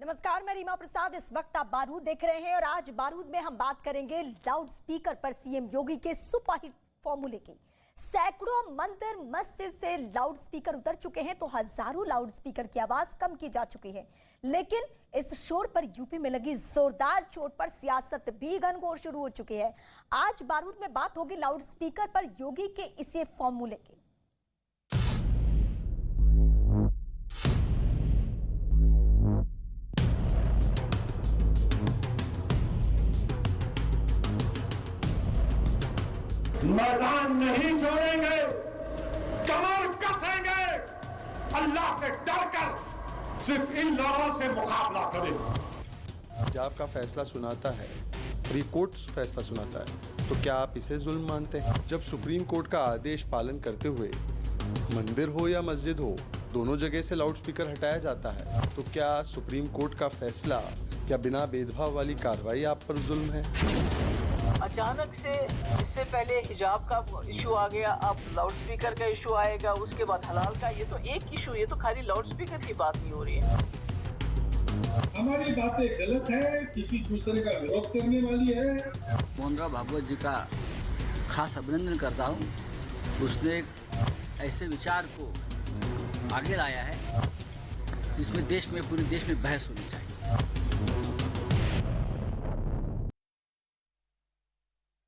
नमस्कार, मैं रीमा प्रसाद। इस वक्त आप बारूद देख रहे हैं और आज बारूद में हम बात करेंगे लाउड स्पीकर पर सीएम योगी के सुपरहिट फॉर्मूले की। सैकड़ों मंदिर मस्जिद से लाउड स्पीकर उतर चुके हैं तो हजारों लाउड स्पीकर की आवाज कम की जा चुकी है, लेकिन इस शोर पर यूपी में लगी जोरदार चोट पर सियासत भी घनघोर शुरू हो चुकी है। आज बारूद में बात होगी लाउड स्पीकर पर योगी के इसी फॉर्मूले की। मैदान नहीं छोड़ेंगे, कमर कसेंगे, अल्लाह से डरकर सिर्फ इन लोगों से मुकाबला करेंगे। जब आपका फैसला सुनाता है और ये कोर्ट फैसला सुनाता है तो क्या आप इसे जुल्म मानते हैं? जब सुप्रीम कोर्ट का आदेश पालन करते हुए मंदिर हो या मस्जिद हो, दोनों जगह से लाउड स्पीकर हटाया जाता है, तो क्या सुप्रीम कोर्ट का फैसला या बिना भेदभाव वाली कार्रवाई आप पर जुल्म है? अचानक से इससे पहले हिजाब का इशू आ गया, अब लाउड स्पीकर का इशू आएगा, उसके बाद हलाल का। ये तो एक इशू, ये तो खाली लाउड स्पीकर की बात नहीं हो रही है। हमारी बातें गलत है, किसी दूसरे का विरोध करने वाली है। मोहन राव भागवत जी का खास अभिनंदन करता हूँ। उसने एक ऐसे विचार को आगे लाया है जिसमें पूरे देश में बहस होनी चाहिए।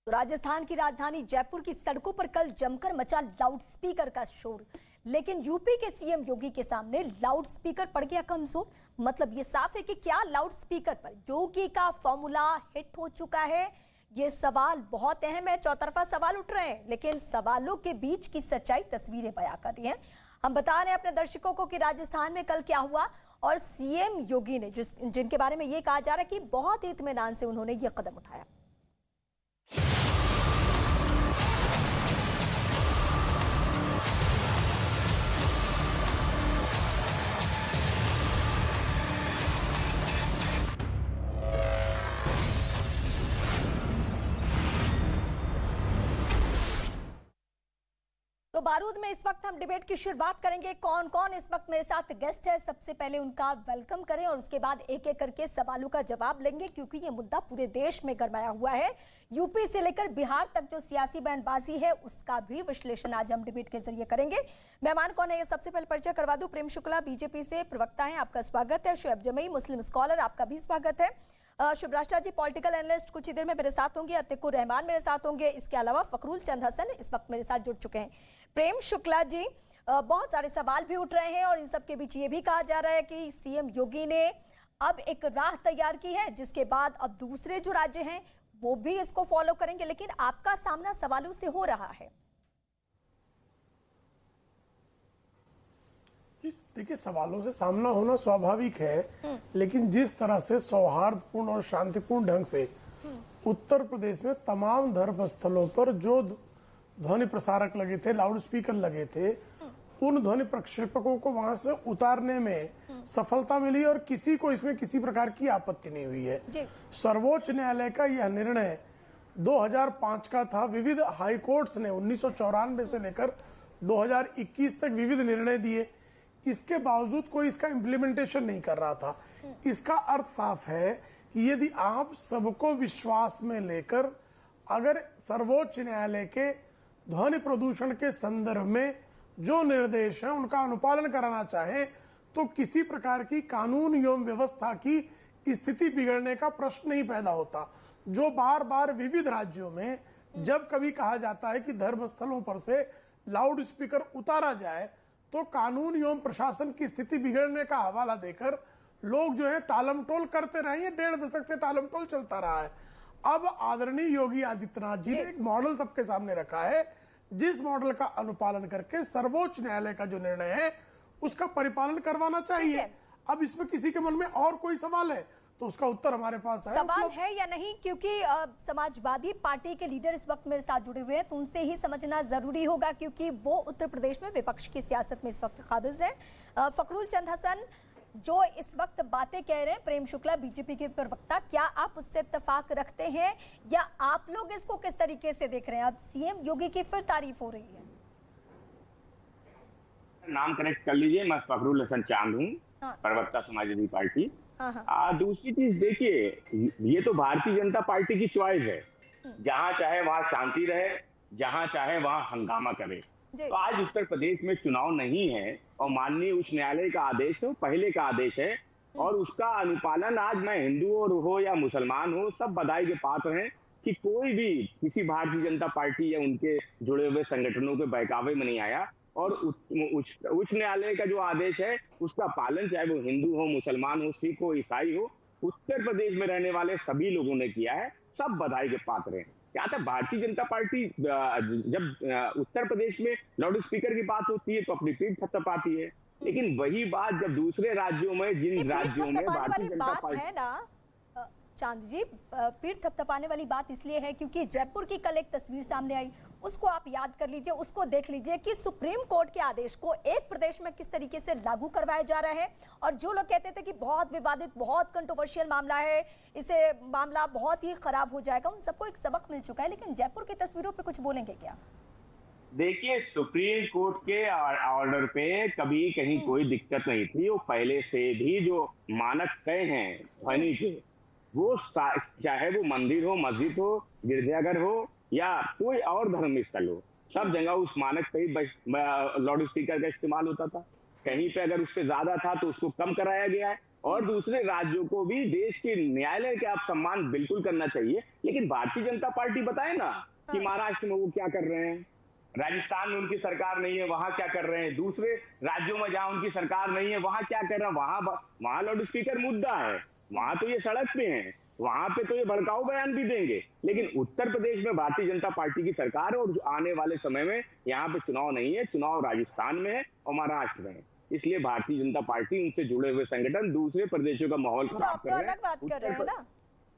राजस्थान की राजधानी जयपुर की सड़कों पर कल जमकर मचा लाउड स्पीकर का शोर, लेकिन यूपी के सीएम योगी के सामने लाउड स्पीकर पड़ गया कमजोर। मतलब ये साफ है कि क्या लाउड स्पीकर पर योगी का फॉर्मूला हिट हो चुका है? ये सवाल बहुत अहम है, चौतरफा सवाल उठ रहे हैं, लेकिन सवालों के बीच की सच्चाई तस्वीरें बयां कर रही हैं। हम बता रहे हैं अपने दर्शकों को कि राजस्थान में कल क्या हुआ और सीएम योगी ने जिनके बारे में ये कहा जा रहा है कि बहुत ही इत्मीनान से उन्होंने ये कदम उठाया। तो बारूद में इस वक्त हम डिबेट की शुरुआत करेंगे। कौन कौन इस वक्त मेरे साथ गेस्ट है, सबसे पहले उनका वेलकम करें और उसके बाद एक एक करके सवालों का जवाब लेंगे, क्योंकि ये मुद्दा पूरे देश में गरमाया हुआ है। यूपी से लेकर बिहार तक जो सियासी बयानबाजी है उसका भी विश्लेषण आज हम डिबेट के जरिए करेंगे। मेहमान कौन है ये सबसे पहले परिचय करवा दूं। प्रेम शुक्ला बीजेपी से प्रवक्ता है, आपका स्वागत है। शुएब जमई मुस्लिम स्कॉलर, आपका भी स्वागत है। शुभ्राष्टा जी पॉलिटिकल एनालिस्ट कुछ ही देर में मेरे साथ होंगे। अतिकुर रहमान मेरे साथ होंगे। इसके अलावा फकरुल चंद हसन इस वक्त मेरे साथ जुड़ चुके हैं। प्रेम शुक्ला जी, बहुत सारे सवाल भी उठ रहे हैं और इन सब के बीच ये भी कहा जा रहा है कि सीएम योगी ने अब एक राह तैयार की है, जिसके बाद अब दूसरे जो राज्य हैं वो भी इसको फॉलो करेंगे, लेकिन आपका सामना सवालों से हो रहा है। देखिए, सवालों से सामना होना स्वाभाविक है, लेकिन जिस तरह से सौहार्दपूर्ण और शांतिपूर्ण ढंग से उत्तर प्रदेश में तमाम धर्म स्थलों पर जो ध्वनि प्रसारक लगे थे, लाउड स्पीकर लगे थे, उन ध्वनि प्रक्षेपकों को वहां से उतारने में सफलता मिली और किसी को इसमें किसी प्रकार की आपत्ति नहीं हुई है। सर्वोच्च न्यायालय का यह निर्णय 2005 का था। विविध हाई कोर्ट्स ने 1994 से लेकर 2021 तक विविध निर्णय दिए, इसके बावजूद कोई इसका इम्प्लीमेंटेशन नहीं कर रहा था। इसका अर्थ साफ है कि यदि आप सबको विश्वास में लेकर अगर सर्वोच्च न्यायालय के ध्वनि प्रदूषण के संदर्भ में जो निर्देश हैं उनका अनुपालन कराना चाहें तो किसी प्रकार की कानून एवं व्यवस्था की स्थिति बिगड़ने का प्रश्न नहीं पैदा होता। जो बार बार विविध राज्यों में जब कभी कहा जाता है कि धर्मस्थलों पर से लाउड स्पीकर उतारा जाए तो कानून एवं प्रशासन की स्थिति बिगड़ने का हवाला देकर लोग जो है टालमटोल करते रहे हैं। 1.5 दशक से टालमटोल चलता रहा है। अब आदरणीय योगी आदित्यनाथ जी ने एक मॉडल सबके सामने रखा है, जिस मॉडल का अनुपालन करके सर्वोच्च न्यायालय का जो निर्णय है उसका परिपालन करवाना चाहिए। अब इसमें किसी के मन में और कोई सवाल है तो उसका उत्तर हमारे पास है। सवाल है या नहीं, क्योंकि समाजवादी पार्टी के लीडर इस वक्त मेरे साथ जुड़े हुए हैं, तो उनसे ही समझना जरूरी होगा, क्योंकि वो उत्तर प्रदेश में विपक्ष की सियासत में इस वक्त काबिज है। फकरुल चंद हसन जो इस वक्त बातें कह रहे हैं, प्रेम शुक्ला बीजेपी के प्रवक्ता, क्या आप उससे इत्तेफाक रखते हैं या आप लोग इसको किस तरीके से देख रहे हैं? अब सीएम योगी की फिर तारीफ हो रही है। नाम कनेक्ट कर लीजिए, मैं फकरुल हसन चांद हूँ। हाँ। प्रवक्ता समाजवादी पार्टी। हाँ। दूसरी चीज देखिए, ये तो भारतीय जनता पार्टी की चॉइस है, जहां चाहे वहां शांति रहे, जहां चाहे वहां हंगामा करे। जी। तो आज उत्तर प्रदेश में चुनाव नहीं है और माननीय उच्च न्यायालय का आदेश है, पहले का आदेश है, और उसका अनुपालन आज मैं हिंदू और हो या मुसलमान हो, सब बधाई के पात्र हैं कि कोई भी किसी भारतीय जनता पार्टी या उनके जुड़े हुए संगठनों के बहकावे में नहीं आया, और उच्च न्यायालय का जो आदेश है उसका पालन, चाहे वो हिंदू हो, मुसलमान हो, सिख हो, ईसाई हो, उत्तर प्रदेश में रहने वाले सभी लोगों ने किया है, सब बधाई के पात्र हैं। क्या था, भारतीय जनता पार्टी जब उत्तर प्रदेश में लाउड स्पीकर की बात होती है तो अपनी पीठ थपथपाती है, लेकिन वही बात जब दूसरे राज्यों में, जिन राज्यों में भारतीय जनता पार्टी है ना चांद जी, पीठ थपथपाने वाली बात इसलिए है क्योंकि जयपुर की कल एक तस्वीर सामने आई, उसको आप याद कर लीजिए, उसको देख लीजिए कि सुप्रीम कोर्ट के आदेश को एक प्रदेश में किस तरीके से लागू करवाया जा रहा है। और जो लोग कहते थे कि बहुत विवादित, बहुत कंट्रोवर्शियल मामला है, इसे मामला बहुत ही खराब हो जाएगा, उन सबको एक सबक मिल चुका है। लेकिन जयपुर की तस्वीरों पे कुछ बोलेंगे क्या? देखिए, सुप्रीम कोर्ट के ऑर्डर पे कभी कहीं कोई दिक्कत नहीं थी। वो पहले से भी जो मानक तय हैं ध्वनि के, वो चाहे वो मंदिर हो, मस्जिद हो, गिरजाघर हो या कोई और धर्म स्थल हो, सब जगह उस मानक पे ही लाउड स्पीकर का इस्तेमाल होता था। कहीं पे अगर उससे ज्यादा था तो उसको कम कराया गया है। और दूसरे राज्यों को भी देश के न्यायालय के आप सम्मान बिल्कुल करना चाहिए। लेकिन भारतीय जनता पार्टी बताए ना कि महाराष्ट्र में वो क्या कर रहे हैं, राजस्थान में उनकी सरकार नहीं है, वहां क्या कर रहे हैं, दूसरे राज्यों में जहां उनकी सरकार नहीं है वहां क्या कर रहे हैं, वहां लाउड स्पीकर मुद्दा है, वहां तो ये सड़क पे हैं, वहां पे तो ये भड़काऊ बयान भी देंगे। लेकिन उत्तर प्रदेश में भारतीय जनता पार्टी की सरकार है और आने वाले समय में यहाँ पे चुनाव नहीं है, चुनाव राजस्थान में है और महाराष्ट्र में है। इसलिए भारतीय जनता पार्टी, उनसे जुड़े हुए संगठन दूसरे प्रदेशों का माहौल खराब कर रहे हैं। अलग बात कर रहे हैं ना,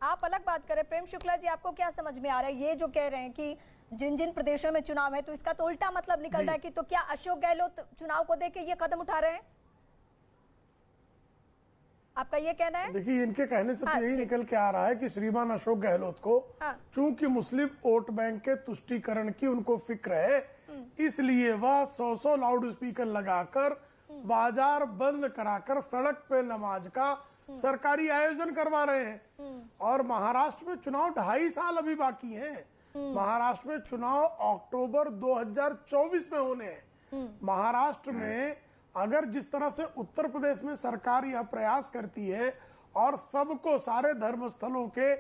आप अलग बात कर रहे हैं। प्रेम शुक्ला जी, आपको क्या समझ में आ रहा है? ये जो कह रहे हैं कि जिन जिन प्रदेशों में चुनाव है, तो इसका तो उल्टा मतलब निकल रहा है कि तो क्या अशोक गहलोत चुनाव को देख के ये कदम उठा रहे हैं? आपका ये कहना है? देखिए, इनके कहने से तो यही निकल के आ रहा है कि श्रीमान अशोक गहलोत को चूंकि मुस्लिम वोट बैंक के तुष्टीकरण की उनको फिक्र है, इसलिए वह 100 लाउड स्पीकर लगाकर बाजार बंद कराकर सड़क पे नमाज का सरकारी आयोजन करवा रहे हैं। और महाराष्ट्र में चुनाव 2.5 साल अभी बाकी हैं। महाराष्ट्र में चुनाव अक्टूबर 2024 में होने हैं। महाराष्ट्र में अगर जिस तरह से उत्तर प्रदेश में सरकार यह प्रयास करती है और सबको, सारे धर्म स्थलों के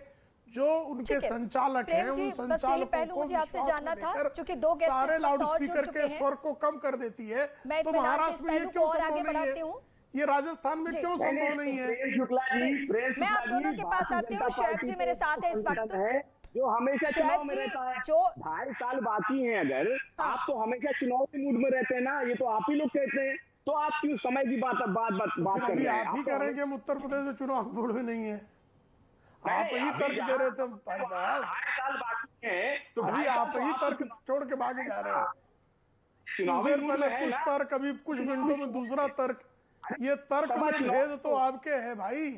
जो उनके संचालक हैं, उन संचालकों को मुझे आपसे जानना था, क्योंकि 2 गेस्ट सारे लाउड स्पीकर के स्वर को कम कर देती है, तो महाराष्ट्र में ये क्यों संभव नहीं है? ये राजस्थान में क्यों संभव नहीं है? मैं आप दोनों के पास आती हूँ। शोएब जी मेरे साथ है इस वक्त, जो हमेशा चुनाव में रहता है। जो 2.5 साल बाकी हैं, अगर आप तो हमेशा चुनाव के मूड में रहते हैं ना, ये तो आप ही लोग कहते हैं, तो आप क्यों समय की बात कर रहे हैं? आप ही कह रहे हैं कि हम उत्तर प्रदेश में चुनाव मूड में नहीं है। आप ही तर्क दे रहे थे भाई साहब, 2.5 साल बाकी हैं, तो अभी आप ही तर्क छोड़ के भागे जा रहे हो। कुछ देर पहले कुछ तर्क, अभी कुछ मिनटों में दूसरा तर्क। ये तर्क में भेद तो आपके है भाई।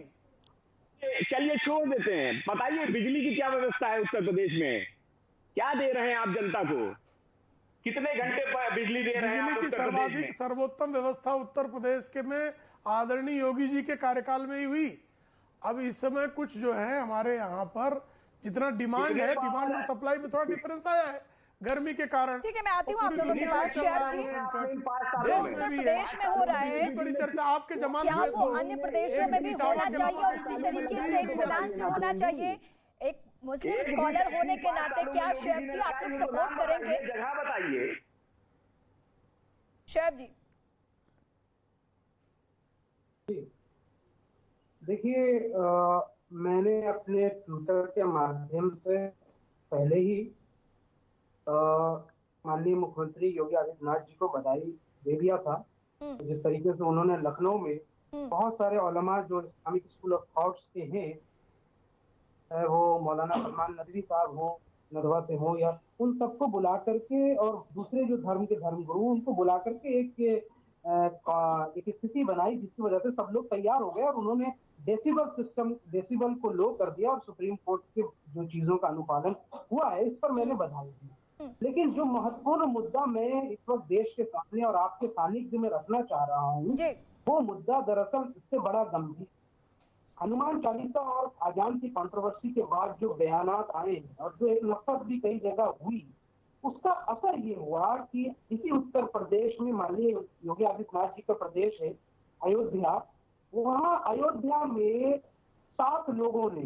चलिए छोड़ देते हैं। बताइए, बिजली की क्या व्यवस्था है उत्तर प्रदेश में? क्या दे रहे हैं आप जनता को? कितने घंटे पर बिजली दे रहे हैं? बिजली की सर्वाधिक सर्वोत्तम व्यवस्था उत्तर प्रदेश के में आदरणीय योगी जी के कार्यकाल में ही हुई। अब इस समय कुछ जो है हमारे यहाँ पर जितना डिमांड है, डिमांड और सप्लाई में थोड़ा डिफरेंस आया है गर्मी के कारण। ठीक है, मैं आती हूँ आप दोनों के पास। शोएब जी, उत्तर प्रदेश में हो रहा है, बड़ी चर्चा आपके जमाने क्या वो अन्य प्रदेशों में भी होना चाहिए और इसी तरीके से इत्मीनान से होना चाहिए? एक मुस्लिम स्कॉलर होने के नाते क्या शोएब जी आप लोग सपोर्ट करेंगे? जगह बताइए शोएब जी। देखिए, मैंने अपने ट्विटर के माध्यम से पहले ही माननीय मुख्यमंत्री योगी आदित्यनाथ जी को बधाई दे दिया था। जिस तरीके से उन्होंने लखनऊ में बहुत सारे उलमा जो इस्लामिक स्कूल ऑफ थॉट्स के हैं, वो मौलाना सलमान नदवी साहब हो, नदवा से हो, या उन सबको बुला करके, और दूसरे जो धर्म के धर्मगुरु, उनको बुला करके एक स्थिति बनाई जिसकी वजह से सब लोग तैयार हो गए और उन्होंने डेसिबल को लो कर दिया और सुप्रीम कोर्ट के जो चीजों का अनुपालन हुआ है, इस पर मैंने बधाई दी। लेकिन जो महत्वपूर्ण मुद्दा मैं इस वक्त देश के सामने और आपके सानिध्य में रखना चाह रहा हूँ वो मुद्दा दरअसल इससे बड़ा गंभीर। हनुमान चालीसा और अजान की कंट्रोवर्सी के बाद जो बयानात आए हैं और जो एक नफरत भी कई जगह हुई, उसका असर ये हुआ कि इसी उत्तर प्रदेश में, माननीय योगी आदित्यनाथ जी का प्रदेश है अयोध्या, वहाँ अयोध्या में 7 लोगों ने,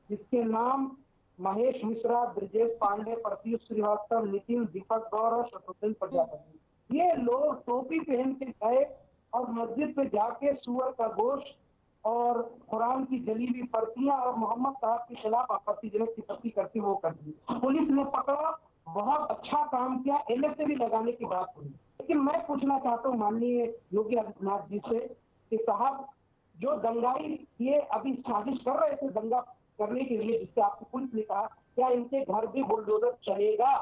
जिसके नाम महेश मिश्रा, ब्रजेश पांडे, प्रतीक श्रीवास्तव, नितिन, दीपक गौर और शत्रुघ्न प्रजापति, ये लोग टोपी पहन के गए और मस्जिद पे जाके सुअर का गोश्त और कुरान की जली हुई प्रतियां और मोहम्मद साहब के खिलाफ आपत्तिजनक टिप्पणी करती वो कर दी। पुलिस ने पकड़ा, बहुत अच्छा काम किया, एनएसए भी लगाने की बात हुई। लेकिन मैं पूछना चाहता हूँ माननीय योगी आदित्यनाथ जी से कि साहब, जो दंगाई ये अभी साजिश कर रहे थे दंगा करने के लिए, जिससे आपको पुलिस ने कहा, क्या इनके घर भी बुलडोजर चलेगा?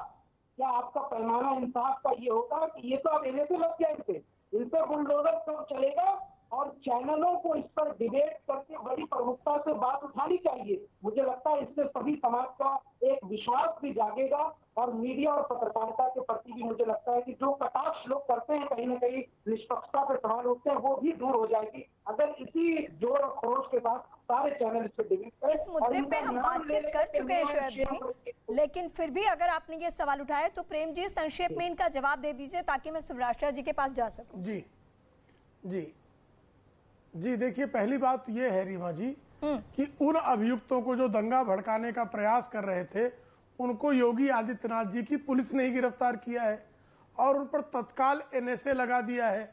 क्या आपका पैमाना इंसाफ का ये होगा कि ये तो अब एनएसए लग गया, इन पे बुलडोजर तो चलेगा? और चैनलों को इस पर डिबेट करके बड़ी प्रमुखता से बात उठानी चाहिए। मुझे लगता है इससे सभी समाज का एक विश्वास भी जागेगा और मीडिया और पत्रकारिता के प्रति भी मुझे लगता है कि जो कटाक्ष लोग करते हैं, कहीं ना कहीं निष्पक्षता पे सवाल उठते हैं, वो भी दूर हो जाएगी अगर इसी जोर और खरोश के साथ सारे चैनल इस पर डिबेट करें। इस मुद्दे पे हम बातचीत कर चुके हैं शोएब जी, लेकिन फिर भी अगर आपने ये सवाल उठाया तो प्रेम जी संक्षेप में इनका जवाब दे दीजिए ताकि मैं सुभाष जी के पास जा सकूं। जी जी जी, देखिए, पहली बात यह है रीमा जी कि उन अभियुक्तों को जो दंगा भड़काने का प्रयास कर रहे थे, उनको योगी आदित्यनाथ जी की पुलिस ने ही गिरफ्तार किया है और उन पर तत्काल एनएसए लगा दिया है।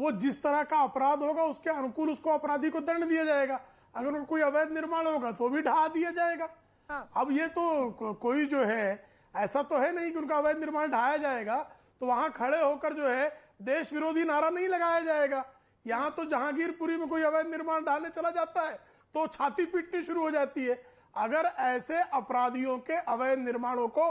वो जिस तरह का अपराध होगा उसके अनुकूल उसको अपराधी को दंड दिया जाएगा। अगर उनका कोई अवैध निर्माण होगा तो भी ढहा दिया जाएगा। अब ये तो कोई जो है, ऐसा तो है नहीं कि उनका अवैध निर्माण ढहाया जाएगा तो वहां खड़े होकर जो है देश विरोधी नारा नहीं लगाया जाएगा। यहाँ तो जहांगीरपुरी में कोई अवैध निर्माण डालने चला जाता है तो छाती पीटनी शुरू हो जाती है। अगर ऐसे अपराधियों के अवैध निर्माणों को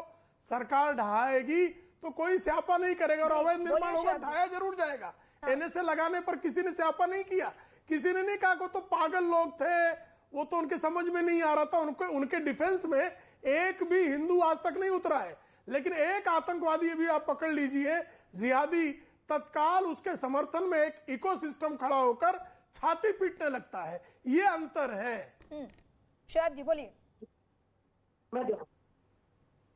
सरकार ढहाएगी तो कोई स्यापा नहीं करेगा और अवैध निर्माण होगा, ढहाया जरूर जाएगा। एनएसए लगाने पर किसी ने स्यापा नहीं किया, किसी ने नहीं कहा को तो पागल लोग थे, वो तो उनके समझ में नहीं आ रहा था। उनके डिफेंस में एक भी हिंदू आज तक नहीं उतरा है, लेकिन एक आतंकवादी भी आप पकड़ लीजिए, जिहादी, तत्काल उसके समर्थन में एक इकोसिस्टम खड़ा होकर छाती पीटने लगता है। ये अंतर है। शोएब जी बोलिए। मैं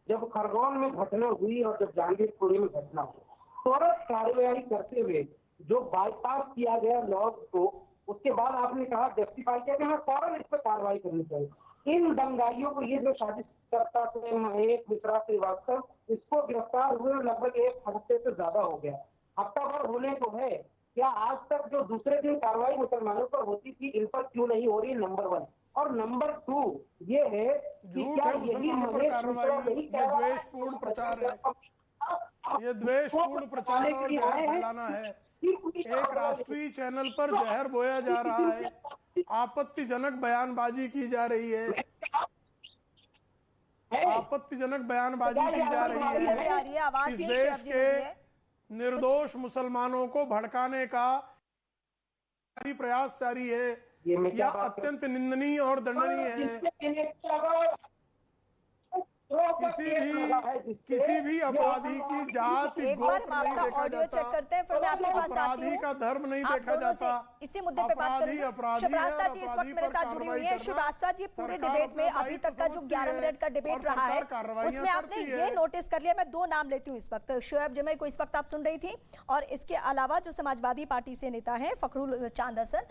जब खरगोन में घटना हुई और जब जहांगीरपुरी में घटना हुई, तुरंत कार्रवाई करते हुए जो बाईपास किया गया लॉज को, उसके बाद आपने कहा, जस्टिफाई किया कि हाँ फौरन इस पर कार्रवाई करनी चाहिए। इन दंगाइयों को, ये जो साजिश करता थे महेश मिश्रा श्रीवास्तव, इसको गिरफ्तार हुए लगभग 1 हफ्ते से ज्यादा हो गया। हफ्ता भर होने को है, क्या आज तक जो दूसरे दिन कार्रवाई मुसलमानों पर होती थी, इन पर क्यों नहीं हो रही? नंबर 1। और नंबर 2 ये है कि क्या यही द्वेषपूर्ण प्रचार है, ये द्वेषपूर्ण प्रचार और जहर फैलाना है। एक राष्ट्रीय चैनल पर जहर बोया जा रहा है, आपत्तिजनक बयानबाजी की जा रही है, आपत्तिजनक बयानबाजी की जा रही है। इस देश के निर्दोष मुसलमानों को भड़काने का प्रयास जारी है, यह अत्यंत निंदनीय और दंडनीय है। किसी भी अपराधी की जाति गोत्र नहीं देखा जाता, करते हैं, फिर मैं आपके पास आती अपराधी का धर्म नहीं देखा जाता। इसी मुद्दे पे बात करेंगे। शिवरास्ता जी इस वक्त मेरे साथ जुड़ी हुई है। शिवरास्ता जी, पूरे डिबेट में अभी तक का जो 11 मिनट का डिबेट रहा है उसमें आपने ये नोटिस कर लिया, मैं 2 नाम लेती हूँ इस वक्त, शोएब जमई को इस वक्त आप सुन रही थी, और इसके अलावा जो समाजवादी पार्टी से नेता है फखरुल चांद हसन,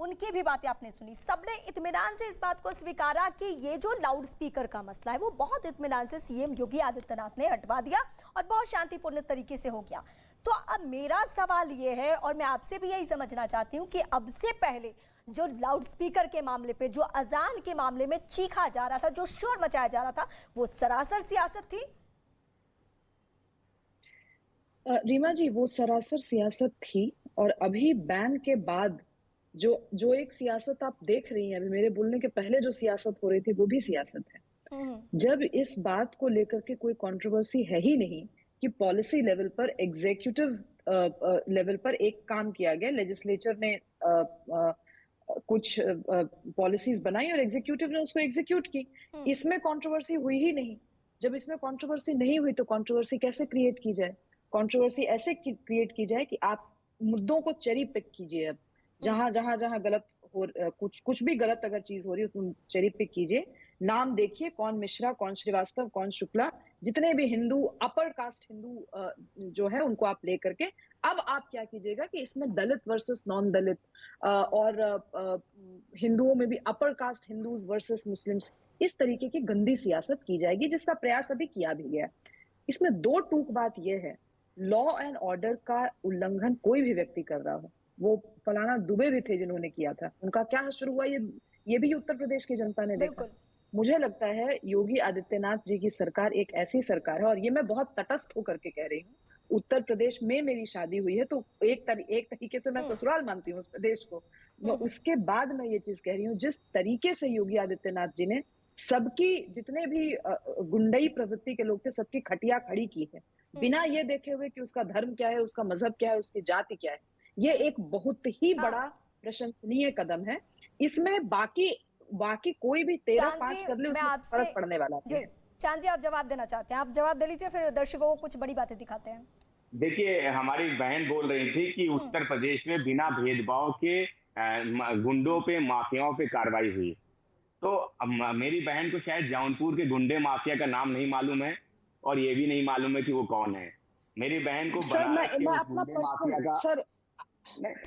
उनकी भी बातें आपने सुनी। सबने इत्मीनान से इस बात को स्वीकारा कि ये जो लाउड स्पीकर का मसला है वो बहुत इत्मीनान से सीएम योगी आदित्यनाथ ने हटवा दिया और बहुत शांतिपूर्ण तरीके से हो गया। तो अब मेरा सवाल ये है, और मैं आपसे भी यही समझना चाहती हूँ कि अब से पहले जो लाउड स्पीकर के मामले पे, जो अजान के मामले में चीखा जा रहा था, जो शोर मचाया जा रहा था, वो सरासर सियासत थी। रीमा जी, वो सरासर सियासत थी, और अभी बैन के बाद जो एक सियासत आप देख रही हैं, अभी मेरे बोलने के पहले जो सियासत हो रही थी वो भी सियासत है। जब इस बात को लेकर के कोई कंट्रोवर्सी है ही नहीं कि पॉलिसी लेवल पर, एग्जीक्यूटिव लेवल पर एक काम किया गया, लेजिस्लेचर ने कुछ पॉलिसीज बनाई और एग्जीक्यूटिव ने उसको एग्जीक्यूट की, इसमें कंट्रोवर्सी हुई ही नहीं। जब इसमें कंट्रोवर्सी नहीं हुई तो कंट्रोवर्सी कैसे क्रिएट की जाए? कंट्रोवर्सी ऐसे क्रिएट की जाए कि आप मुद्दों को चेरी पिक कीजिए। अब जहां गलत हो, कुछ भी गलत अगर चीज हो रही है उसको चेरी पिक कीजिए। नाम देखिए, कौन मिश्रा, कौन श्रीवास्तव, कौन शुक्ला, जितने भी हिंदू अपर कास्ट हिंदू जो है उनको आप ले करके अब आप क्या कीजिएगा कि इसमें दलित वर्सेस नॉन दलित और हिंदुओं में भी upper caste Hindus versus Muslims, इस तरीके की गंदी सियासत की जाएगी, जिसका प्रयास अभी किया भी गया। इसमें दो टूक बात यह है, लॉ एंड ऑर्डर का उल्लंघन कोई भी व्यक्ति कर रहा हो, वो फलाना दुबे भी थे जिन्होंने किया था, उनका क्या शुरू हुआ ये भी उत्तर प्रदेश की जनता ने देखा। मुझे लगता है योगी आदित्यनाथ जी की सरकार एक ऐसी सरकार है, और ये मैं बहुत तटस्थ होकर के कह रही हूँ, उत्तर प्रदेश में मेरी शादी हुई है तो एक तरीके से मैं ससुराल मानती हूँ उस प्रदेश को। मैं उसके बाद मैं ये चीज कह रही हूँ, जिस तरीके से योगी आदित्यनाथ जी ने सबकी, जितने भी गुंडई प्रवृत्ति के लोग थे, सबकी खटिया खड़ी की है, बिना ये देखे हुए कि उसका धर्म क्या है, उसका मजहब क्या है, उसकी जाति क्या है। ये एक बहुत ही बड़ा प्रशंसनीय कदम है। इसमें बाकी कोई भी 13-5 कर ले उसमें फर्क पड़ने वाला है। चांद जी, आप जवाब देना चाहते हैं? आप जवाब दे लीजिए, फिर दर्शकों को कुछ बड़ी बातें दिखाते हैं। देखिए, हमारी बहन बोल रही थी कि उत्तर प्रदेश में बिना भेदभाव के गुंडों पे, माफियाओं पे कार्रवाई हुई। तो मेरी बहन को शायद जौनपुर के गुंडे माफिया का नाम नहीं मालूम है, और ये भी नहीं मालूम है कि वो कौन है। मेरी बहन को बनारस के गुंडे माफिया का, सर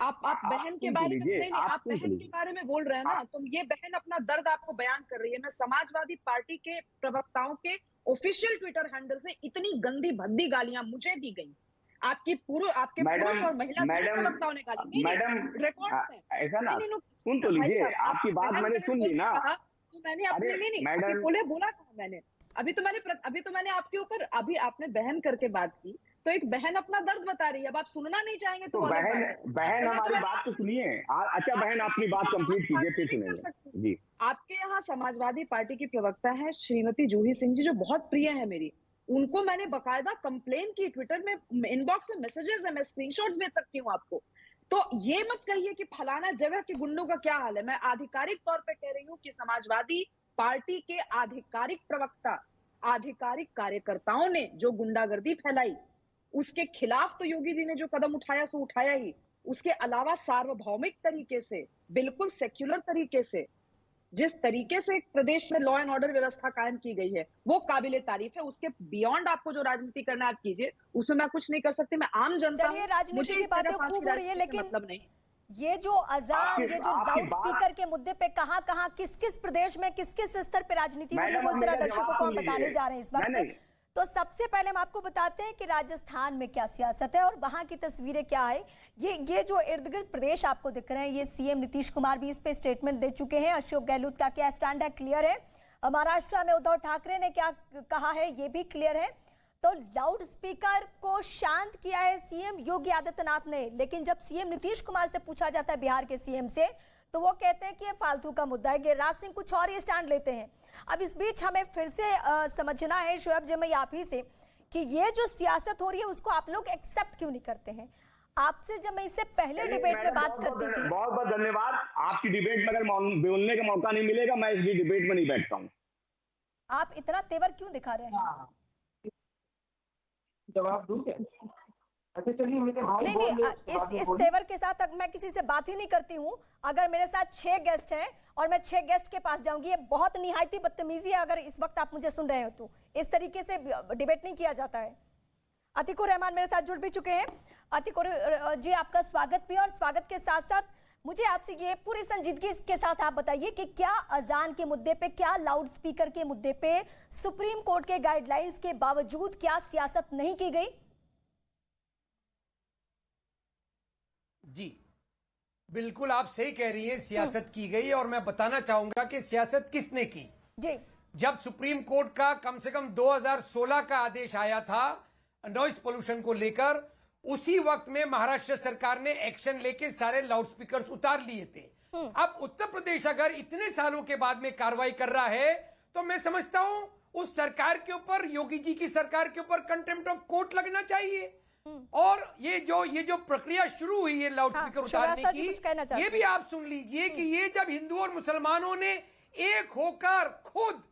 आप बहन के बारे में आप बहन के बारे में बोल रहे हैं ना, तो ये बहन अपना दर्द आपको बयान कर रही है। मैं समाजवादी पार्टी के प्रवक्ताओं के ऑफिशियल ट्विटर हैंडल से इतनी गंदी भद्दी गालियां मुझे दी गई, आपके पुरुष और महिला प्रवक्ताओं ने गाली। मैडम रिकॉर्ड है ऐसा ना, सुन तो लीजिए, आपकी बात मैंने सुन ली ना। तो मैंने अपने नहीं बोला था मैंने, अभी तो मैंने आपके ऊपर, अभी आपने बहन करके बात की, तो एक बहन अपना दर्द बता रही है। अब आप सुनना नहीं चाहेंगे तो बहन हमारी बात तो सुनिए। अच्छा बहन, अपनी बात कंप्लीट कीजिए, फिर सुनेंगे जी। आपके यहाँ समाजवादी पार्टी की प्रवक्ता है श्रीमती जूही सिंह जी, जो बहुत प्रिय है मेरी, उनको मैंने बकायदा कंप्लेन की, ट्विटर में इनबॉक्स में मैसेजेस है, मैं स्क्रीनशॉट्स भेज सकती हूँ आपको। तो ये मत कहिए कि फलाना जगह के गुंडों का क्या हाल है। मैं आधिकारिक तौर पे कह रही हूँ कि समाजवादी पार्टी के आधिकारिक प्रवक्ता, आधिकारिक कार्यकर्ताओं ने जो गुंडागर्दी फैलाई, उसके खिलाफ तो योगी जी ने जो कदम उठाया सो उठाया ही। उसके अलावा सार्वभौमिक तरीके से, बिल्कुल सेक्युलर तरीके से, जिस तरीके से प्रदेश में लॉ एंड ऑर्डर व्यवस्था कायम की गई है, वो काबिले तारीफ है। उसके बियॉन्ड आपको जो राजनीति करना आप कीजिए, उसमें मैं कुछ नहीं कर सकती। मैं आम जनता हूं, राजनीति की बातें खूब हो रही है, लेकिन मतलब नहीं, ये जो अजान, ये जो लाउड स्पीकर के मुद्दे पे कहां किस प्रदेश में किस स्तर पे राजनीति हो रही है, वो जरा दर्शकों को हम बताने जा रहे हैं इस वक्त। तो सबसे पहले हम आपको बताते हैं कि राजस्थान में क्या सियासत है और वहां की तस्वीरें क्या है। ये जो इर्द गिर्द प्रदेश आपको दिख रहे हैं, ये सीएम नीतीश कुमार भी इस पे स्टेटमेंट दे चुके हैं। अशोक गहलोत का क्या स्टैंड है, क्लियर है। महाराष्ट्र में उद्धव ठाकरे ने क्या कहा है, ये भी क्लियर है। तो लाउड स्पीकर को शांत किया है सीएम योगी आदित्यनाथ ने, लेकिन जब सीएम नीतीश कुमार से पूछा जाता है, बिहार के सीएम से, तो वो कहते हैं कि ये फालतू का मुद्दा है। गिरिराज सिंह कुछ और ही स्टैंड लेते हैं। अब इस बीच हमें फिर से समझना है शोएब जी, मैं आप ही से, कि ये जो सियासत हो रही है उसको आप लोग एक्सेप्ट क्यों नहीं करते हैं। आपसे जब मैं इससे पहले डिबेट में बात करती थी। बहुत बहुत धन्यवाद। आपकी डिबेट में अगर बोलने का मौका नहीं मिलेगा, मैं इस डिबेट में नहीं बैठता हूँ। आप इतना तेवर क्यों दिखा रहे हैं? जवाब दूं क्या? अच्छा चलिए, मेरे भाई नहीं, इस तेवर के साथ मैं किसी से बात ही नहीं करती हूँ। अगर मेरे साथ 6 गेस्ट हैं और मैं 6 गेस्ट के पास जाऊंगी, ये बहुत निहायती बदतमीजी है। अगर इस वक्त आप मुझे सुन रहे हो तो इस तरीके से डिबेट नहीं किया जाता है। अतिकुर रहमान मेरे साथ जुड़ भी चुके हैं। अतिकुर जी, आपका स्वागत भी, और स्वागत के साथ साथ मुझे आपसे ये पूरी संजीदगी के साथ आप बताइए कि क्या अजान के मुद्दे पे, क्या लाउड स्पीकर के मुद्दे पे सुप्रीम कोर्ट के गाइडलाइंस के बावजूद क्या सियासत नहीं की गई? जी बिल्कुल, आप सही कह रही हैं, सियासत की गई। और मैं बताना चाहूंगा कि सियासत किसने की। जी, जब सुप्रीम कोर्ट का कम से कम 2016 का आदेश आया था नॉइस पोल्यूशन को लेकर, उसी वक्त में महाराष्ट्र सरकार ने एक्शन लेके सारे लाउड स्पीकर्स उतार लिए थे। अब उत्तर प्रदेश अगर इतने सालों के बाद में कार्रवाई कर रहा है, तो मैं समझता हूं उस सरकार के ऊपर, योगी जी की सरकार के ऊपर कंटेम्प्ट ऑफ कोर्ट लगना चाहिए। और ये जो प्रक्रिया शुरू हुई है लाउड स्पीकर उतारने की, ये भी आप सुन लीजिए कि ये जब हिंदू और मुसलमानों ने एक होकर खुद,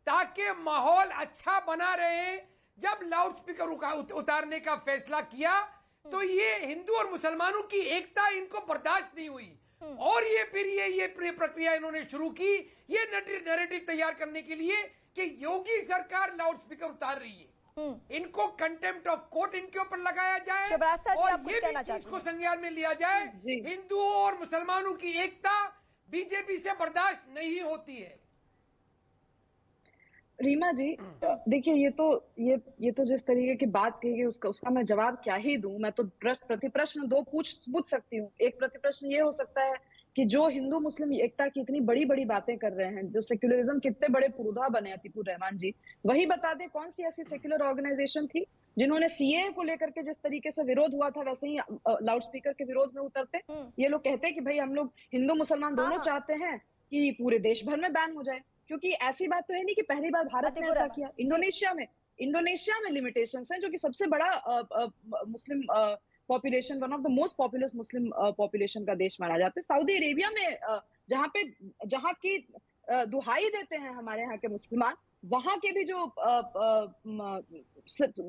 ताकि माहौल अच्छा बना रहे, जब लाउड स्पीकर उतारने का फैसला किया, तो ये हिंदू और मुसलमानों की एकता इनको बर्दाश्त नहीं हुई और ये फिर ये प्रक्रिया इन्होंने शुरू की ये नैरेटिव तैयार करने के लिए कि योगी सरकार लाउड स्पीकर उतार रही है, इनको कंटेम्प्ट ऑफ कोर्ट इनके ऊपर लगाया जाए शिवराज साहब जी, और आप कुछ ये कहना भी चीज चाहते को हैं? संज्ञान में लिया जाए हिंदुओं और मुसलमानों की एकता बीजेपी से बर्दाश्त नहीं होती है। रीमा जी देखिए ये तो जिस तरीके की बात कही गई उसका मैं जवाब क्या ही दूं। मैं तो प्रतिप्रश्न दो पूछ सकती हूँ। एक प्रतिप्रश्न ये हो सकता है कि जो हिंदू मुस्लिम एकता की इतनी बड़ी बड़ी बातें कर रहे हैं, जो सेक्युलरिज्म कितने बड़े पुरुधा बने अतीकुर रहमान जी, वही बता दे कौन सी ऐसी सेक्युलर ऑर्गेनाइजेशन थी जिन्होंने सीए को लेकर के जिस तरीके से विरोध हुआ था वैसे ही लाउड स्पीकर के विरोध में उतरते। ये लोग कहते कि भाई हम लोग हिंदू मुसलमान दोनों चाहते हैं कि पूरे देश भर में बैन हो जाए, क्योंकि ऐसी बात तो है नहीं कि पहली बार भारत ने ऐसा किया। इंडोनेशिया में लिमिटेशंस हैं, जो कि सबसे बड़ा Muslim population, one of the most populous Muslim population का देश माना जाता है। सऊदी अरेबिया में जहाँ की दुहाई देते हैं हमारे यहाँ के मुसलमान, वहां के भी जो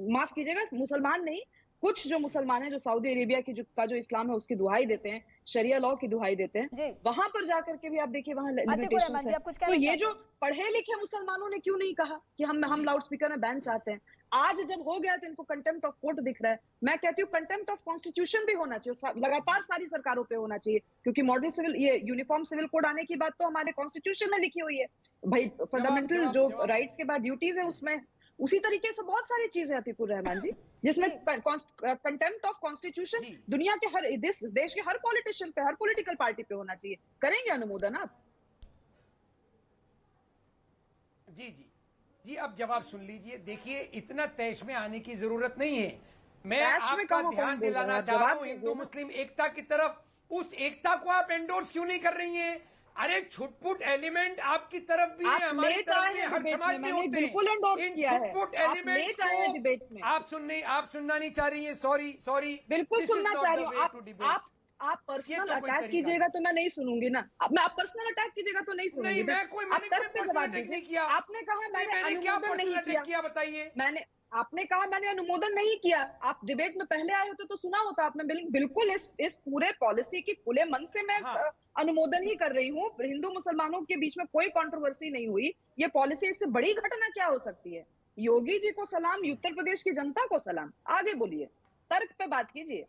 माफ कीजिएगा मुसलमान नहीं, कुछ जो मुसलमान हैं जो सऊदी अरेबिया की जो इस्लाम है उसकी दुहाई देते हैं, शरिया लॉ की दुहाई देते हैं, वहां पर जाकर के भी आप देखिए वहां लिमिटेशंस है। तो ये जो पढ़े लिखे मुसलमानों ने क्यों नहीं कहा कि हम लाउड स्पीकर में बैन चाहते हैं? आज जब हो गया तो इनको कंटेम्प्ट ऑफ कोर्ट दिख रहा है। मैं कहती हूँ कंटेम्प्ट ऑफ कॉन्स्टिट्यूशन भी होना चाहिए, लगातार सारी सरकारों पे होना चाहिए, क्योंकि मॉडल सिविल ये यूनिफॉर्म सिविल कोड आने की बात तो हमारे कॉन्स्टिट्यूशन में लिखी हुई है भाई। फंडामेंटल जो राइट्स के बाद ड्यूटीज है उसमें उसी तरीके से बहुत सारी चीजें अतीकुर रहमान जी, जिसमें कंटेम्प्ट ऑफ कॉन्स्टिट्यूशन दुनिया के हर देश के हर पॉलिटिशियन पे, हर पॉलिटिकल पार्टी पे होना चाहिए। करेंगे अनुमोदन आप? जी अब जवाब सुन लीजिए। देखिए इतना तैश में आने की जरूरत नहीं है। मैं आपका ध्यान दिलाना चाह रहा हूँ हिंदू मुस्लिम एकता की तरफ। उस एकता को आप एंडोर्स क्यों नहीं कर रही हैं? अरे छुटपुट एलिमेंट आपकी तरफ भी है, हमारी तरफ भी, हर समाज में होते हैं। इन छुटपुट एलिमेंट्स को आप सुनना नहीं चाह रही है। सॉरी बिल्कुल सुनना चाह रही हूँ। आप पर्सनल अटैक कीजिएगा तो मैं नहीं सुनूंगी ना। अब आप पर्सनल अटैक कीजिएगा तो नहीं सुनूंगी। मैंने पर्सनल अटैक नहीं किया। आपने कहा मैंने अनुमोदन नहीं किया, बताइए। आपने कहा मैंने अनुमोदन नहीं किया। आप डिबेट में पहले आए होते तो सुना होता आपने। बिल्कुल इस पूरे पॉलिसी की खुले मन से मैं अनुमोदन ही कर रही हूँ। हिंदू मुसलमानों के बीच में कोई कंट्रोवर्सी नहीं हुई। ये पॉलिसी, इससे बड़ी घटना क्या हो सकती है? योगी जी को सलाम, उत्तर प्रदेश की जनता को सलाम। आगे बोलिए, तर्क पे बात कीजिए।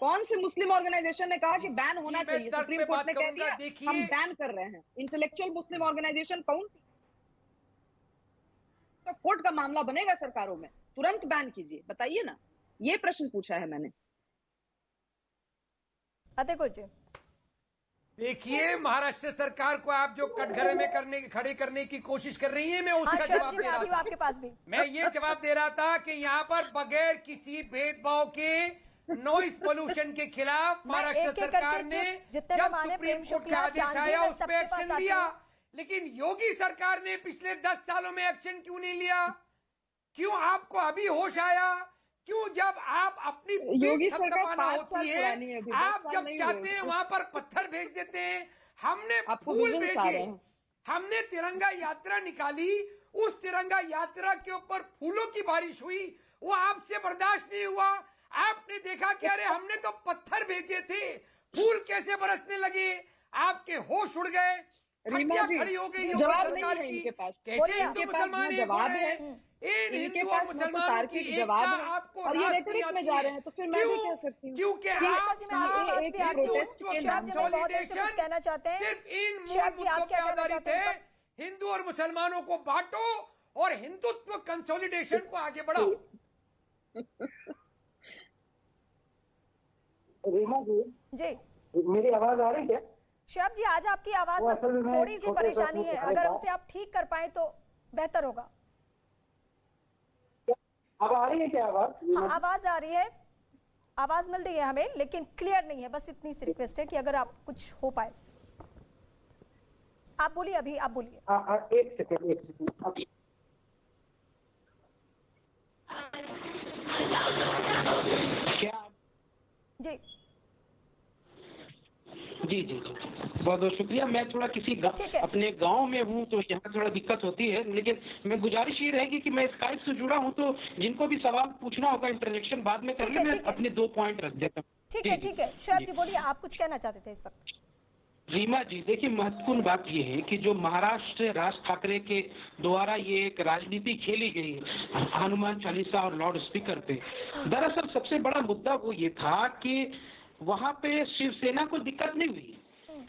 कौन सी मुस्लिम ऑर्गेनाइजेशन ने कहा कि बैन होना चाहिए? सुप्रीम कोर्ट ने कह दिया हम बैन कर रहे हैं। इंटेलेक्चुअल मुस्लिम ऑर्गेनाइजेशन कौन थी? तो कोर्ट का मामला बनेगा सरकारों में, तुरंत बैन कीजिए, बताइए ना। ये प्रश्न पूछा है मैंने। देखिए महाराष्ट्र सरकार को आप जो कटघरे में खड़े करने की कोशिश कर रही है, मैं उसका जवाब दे रहा था। आपके पास भी मैं ये जवाब दे रहा था कि यहाँ पर बगैर किसी भेदभाव के नॉइस पोल्यूशन के खिलाफ महाराष्ट्र सरकार ने जब सुप्रीम कोर्ट का आदेश आया उस पर एक्शन लिया। लेकिन योगी सरकार ने पिछले 10 सालों में एक्शन क्यों नहीं लिया? क्यों आपको अभी होश आया? क्यों जब आप अपनी योगी थपथपाना होती है, आप जब चाहते हैं वहां पर पत्थर भेज देते हैं? हमने फूल भेजे, हमने तिरंगा यात्रा निकाली, उस तिरंगा यात्रा के ऊपर फूलों की बारिश हुई, वो आपसे बर्दाश्त नहीं हुआ। आपने देखा कि अरे हमने तो पत्थर भेजे थे, फूल कैसे बरसने लगे? आपके होश उड़ गए, रीमा जी खड़ी हो गई जवाब नहीं है इनके पास। कैसे हिंदू मुसलमान जवाब है इनके पास, न तो तार्किक जवाब है और ये रेटरिक में जा रहे हैं। तो फिर मैं भी कह सकती हूँ क्योंकि एक प्रोटेस्ट के नाम कुछ कहना चाहते हैं। सिर्फ इन मुद्दों पे आधारित है। हिंदू और मुसलमानों को बांटो और हिंदुत्व कंसोलिडेशन को आगे बढ़ाओ। रीमा जी मेरी आवाज आ रही है? शब जी आज आपकी आवाज में थोड़ी सी परेशानी है, अगर उसे आप ठीक कर पाए तो बेहतर होगा। अब आ रही है क्या आवाज? हाँ, आवाज आ रही है, आवाज मिल रही है हमें, लेकिन क्लियर नहीं है। बस इतनी सी रिक्वेस्ट है कि अगर आप कुछ हो पाए आप बोलिए। अभी आप बोलिए। एक सेकंड क्या? जी जी बहुत बहुत शुक्रिया। मैं थोड़ा अपने गांव में हूं तो यहाँ थोड़ा दिक्कत होती है, लेकिन मैं गुजारिश ये रहेगी कि मैं स्काइप से जुड़ा हूं तो जिनको भी सवाल पूछना होगा इंटरजेक्शन बाद में कर ले, मैं अपने 2 पॉइंट रख देता हूँ। ठीक है शोएब जी बोलिए, आप कुछ कहना चाहते थे इस वक्त। रीमा जी देखिए, महत्वपूर्ण बात यह है कि जो महाराष्ट्र राज ठाकरे के द्वारा ये एक राजनीति खेली गई हनुमान चालीसा और लाउड स्पीकर पे, दरअसल सबसे बड़ा मुद्दा वो ये था कि वहां पे शिवसेना को दिक्कत नहीं हुई,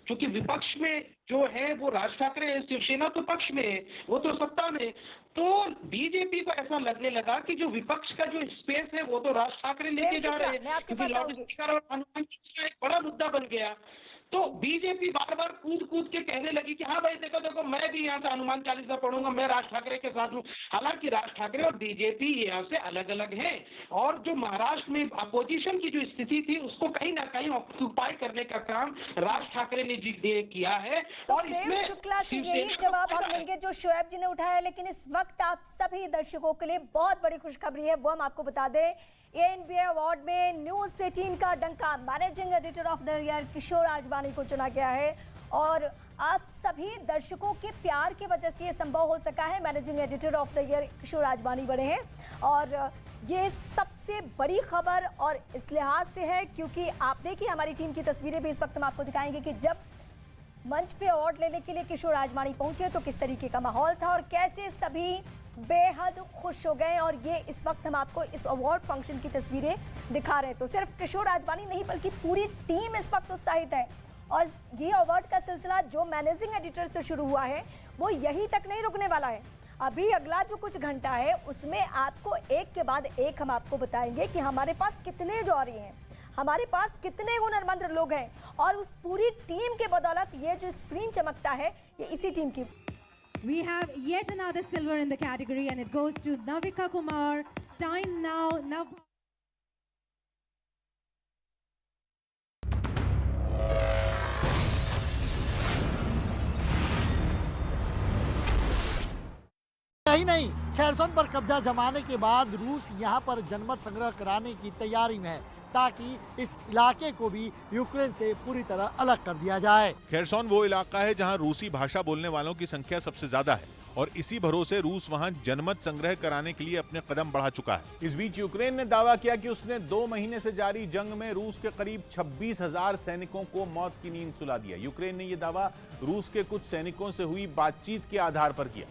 क्योंकि विपक्ष में जो है वो राज ठाकरे है, शिवसेना तो पक्ष में है, वो तो सत्ता में। तो बीजेपी को ऐसा लगने लगा कि जो विपक्ष का जो स्पेस है वो तो राज ठाकरे लेके जा रहे हैं, क्योंकि लाउड स्पीकर और हनुमान चालीसा एक बड़ा मुद्दा बन गया। तो बीजेपी बार बार कूद के कहने लगी कि हाँ भाई देखो मैं भी यहाँ से हनुमान चालीसा पढ़ूंगा, मैं राज ठाकरे के साथ हूँ। हालांकि राज ठाकरे और बीजेपी यहाँ से अलग अलग है, और जो महाराष्ट्र में अपोजिशन की जो स्थिति थी उसको कहीं ना कहीं ऑक्यूपाई करने का काम राज ठाकरे ने किया है। तो और प्रेम शुक्ला से यही जवाब हम लेंगे जो शोएब जी ने उठाया, लेकिन इस वक्त आप सभी दर्शकों के लिए बहुत बड़ी खुशखबरी है, वो हम आपको बता दें। एएनबीए अवार्ड में न्यूज 18 का डंका managing editor of the year Kishore Ajwani को चुना गया है, और आप सभी दर्शकों के प्यार की वजह से ये संभव हो सका है। Managing editor of the year Kishore Ajwani बने हैं, और ये सबसे बड़ी खबर और इस लिहाज से है क्योंकि आप देखिए हमारी टीम की तस्वीरें भी इस वक्त हम आपको दिखाएंगे कि जब मंच पे अवार्ड लेने के लिए किशोर आजवानी पहुंचे तो किस तरीके का माहौल था और कैसे सभी बेहद खुश हो गए। और ये इस वक्त हम आपको इस अवार्ड फंक्शन की तस्वीरें दिखा रहे हैं। तो सिर्फ किशोर आजवानी नहीं बल्कि पूरी टीम इस वक्त उत्साहित है, और ये अवार्ड का सिलसिला जो मैनेजिंग एडिटर से शुरू हुआ है वो यहीं तक नहीं रुकने वाला है। अभी अगला जो कुछ घंटा है उसमें आपको एक के बाद एक हम आपको बताएंगे कि हमारे पास कितने जौहरी हैं, हमारे पास कितने हुनरमंद लोग हैं, और उस पूरी टीम के बदौलत ये जो स्क्रीन चमकता है ये इसी टीम की। We have yet another silver in the category and it goes to Navika Kumar. Time now. नहीं, खेरसोन पर कब्जा जमाने के बाद रूस यहां पर जनमत संग्रह कराने की तैयारी में है ताकि इस इलाके को भी यूक्रेन से पूरी तरह अलग कर दिया जाए। खेरसोन वो इलाका है जहां रूसी भाषा बोलने वालों की संख्या सबसे ज्यादा है, और इसी भरोसे रूस वहां जनमत संग्रह कराने के लिए अपने कदम बढ़ा चुका है। इस बीच यूक्रेन ने दावा किया कि उसने 2 महीने से जारी जंग में रूस के करीब 26,000 सैनिकों को मौत की नींद सुला दिया। यूक्रेन ने यह दावा रूस के कुछ सैनिकों से हुई बातचीत के आधार पर किया,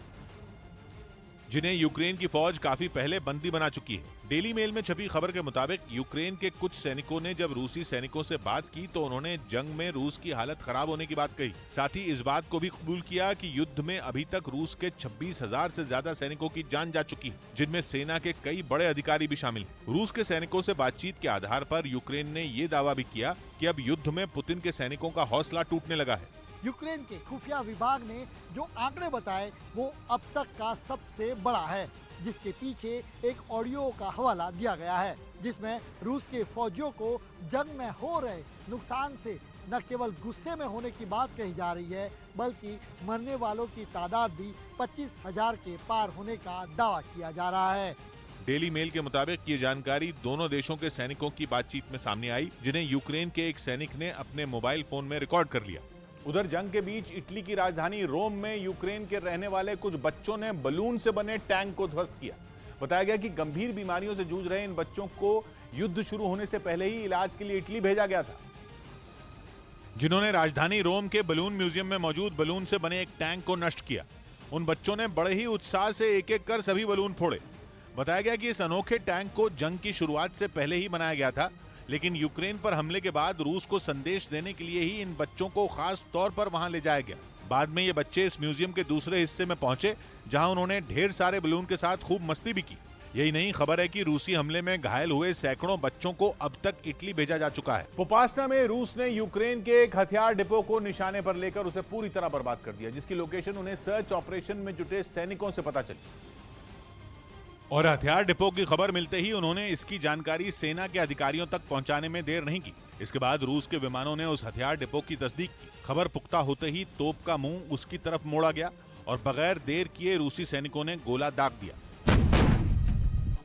जिन्हें यूक्रेन की फौज काफी पहले बंदी बना चुकी है। डेली मेल में छपी खबर के मुताबिक यूक्रेन के कुछ सैनिकों ने जब रूसी सैनिकों से बात की तो उन्होंने जंग में रूस की हालत खराब होने की बात कही। साथ ही इस बात को भी कबूल किया कि युद्ध में अभी तक रूस के 26,000 से ज्यादा सैनिकों की जान जा चुकी है, जिनमें सेना के कई बड़े अधिकारी भी शामिल हैं। रूस के सैनिकों से बातचीत के आधार पर यूक्रेन ने ये दावा भी किया कि अब युद्ध में पुतिन के सैनिकों का हौसला टूटने लगा है। यूक्रेन के खुफिया विभाग ने जो आंकड़े बताए वो अब तक का सबसे बड़ा है, जिसके पीछे एक ऑडियो का हवाला दिया गया है जिसमें रूस के फौजियों को जंग में हो रहे नुकसान से न केवल गुस्से में होने की बात कही जा रही है बल्कि मरने वालों की तादाद भी 25,000 के पार होने का दावा किया जा रहा है। डेली मेल के मुताबिक ये जानकारी दोनों देशों के सैनिकों की बातचीत में सामने आई, जिन्हें यूक्रेन के एक सैनिक ने अपने मोबाइल फोन में रिकॉर्ड कर लिया। उधर जंग के बीच इटली की राजधानी रोम में यूक्रेन के रहने वाले कुछ बच्चों ने बलून से बने टैंक को ध्वस्त किया। बताया गया कि गंभीर बीमारियों से जूझ रहे इन बच्चों को युद्ध शुरू होने से पहले ही इलाज के लिए इटली भेजा गया था, जिन्होंने राजधानी रोम के बलून म्यूजियम में मौजूद बलून से बने एक टैंक को नष्ट किया। उन बच्चों ने बड़े ही उत्साह से एक एक कर सभी बलून फोड़े। बताया गया कि इस अनोखे टैंक को जंग की शुरुआत से पहले ही बनाया गया था, लेकिन यूक्रेन पर हमले के बाद रूस को संदेश देने के लिए ही इन बच्चों को खास तौर पर वहां ले जाया गया। बाद में ये बच्चे इस म्यूजियम के दूसरे हिस्से में पहुंचे, जहां उन्होंने ढेर सारे बलून के साथ खूब मस्ती भी की। यही नहीं, खबर है कि रूसी हमले में घायल हुए सैकड़ों बच्चों को अब तक इटली भेजा जा चुका है। पोपास्ना में रूस ने यूक्रेन के एक हथियार डिपो को निशाने पर लेकर उसे पूरी तरह बर्बाद कर दिया, जिसकी लोकेशन उन्हें सर्च ऑपरेशन में जुटे सैनिकों से पता चली। और हथियार डिपो की खबर मिलते ही उन्होंने इसकी जानकारी सेना के अधिकारियों तक पहुंचाने में देर नहीं की। इसके बाद रूस के विमानों ने उस हथियार डिपो की तस्दीक की। खबर पुख्ता होते ही तोप का मुंह उसकी तरफ मोड़ा गया और बगैर देर किए रूसी सैनिकों ने गोला दाग दिया,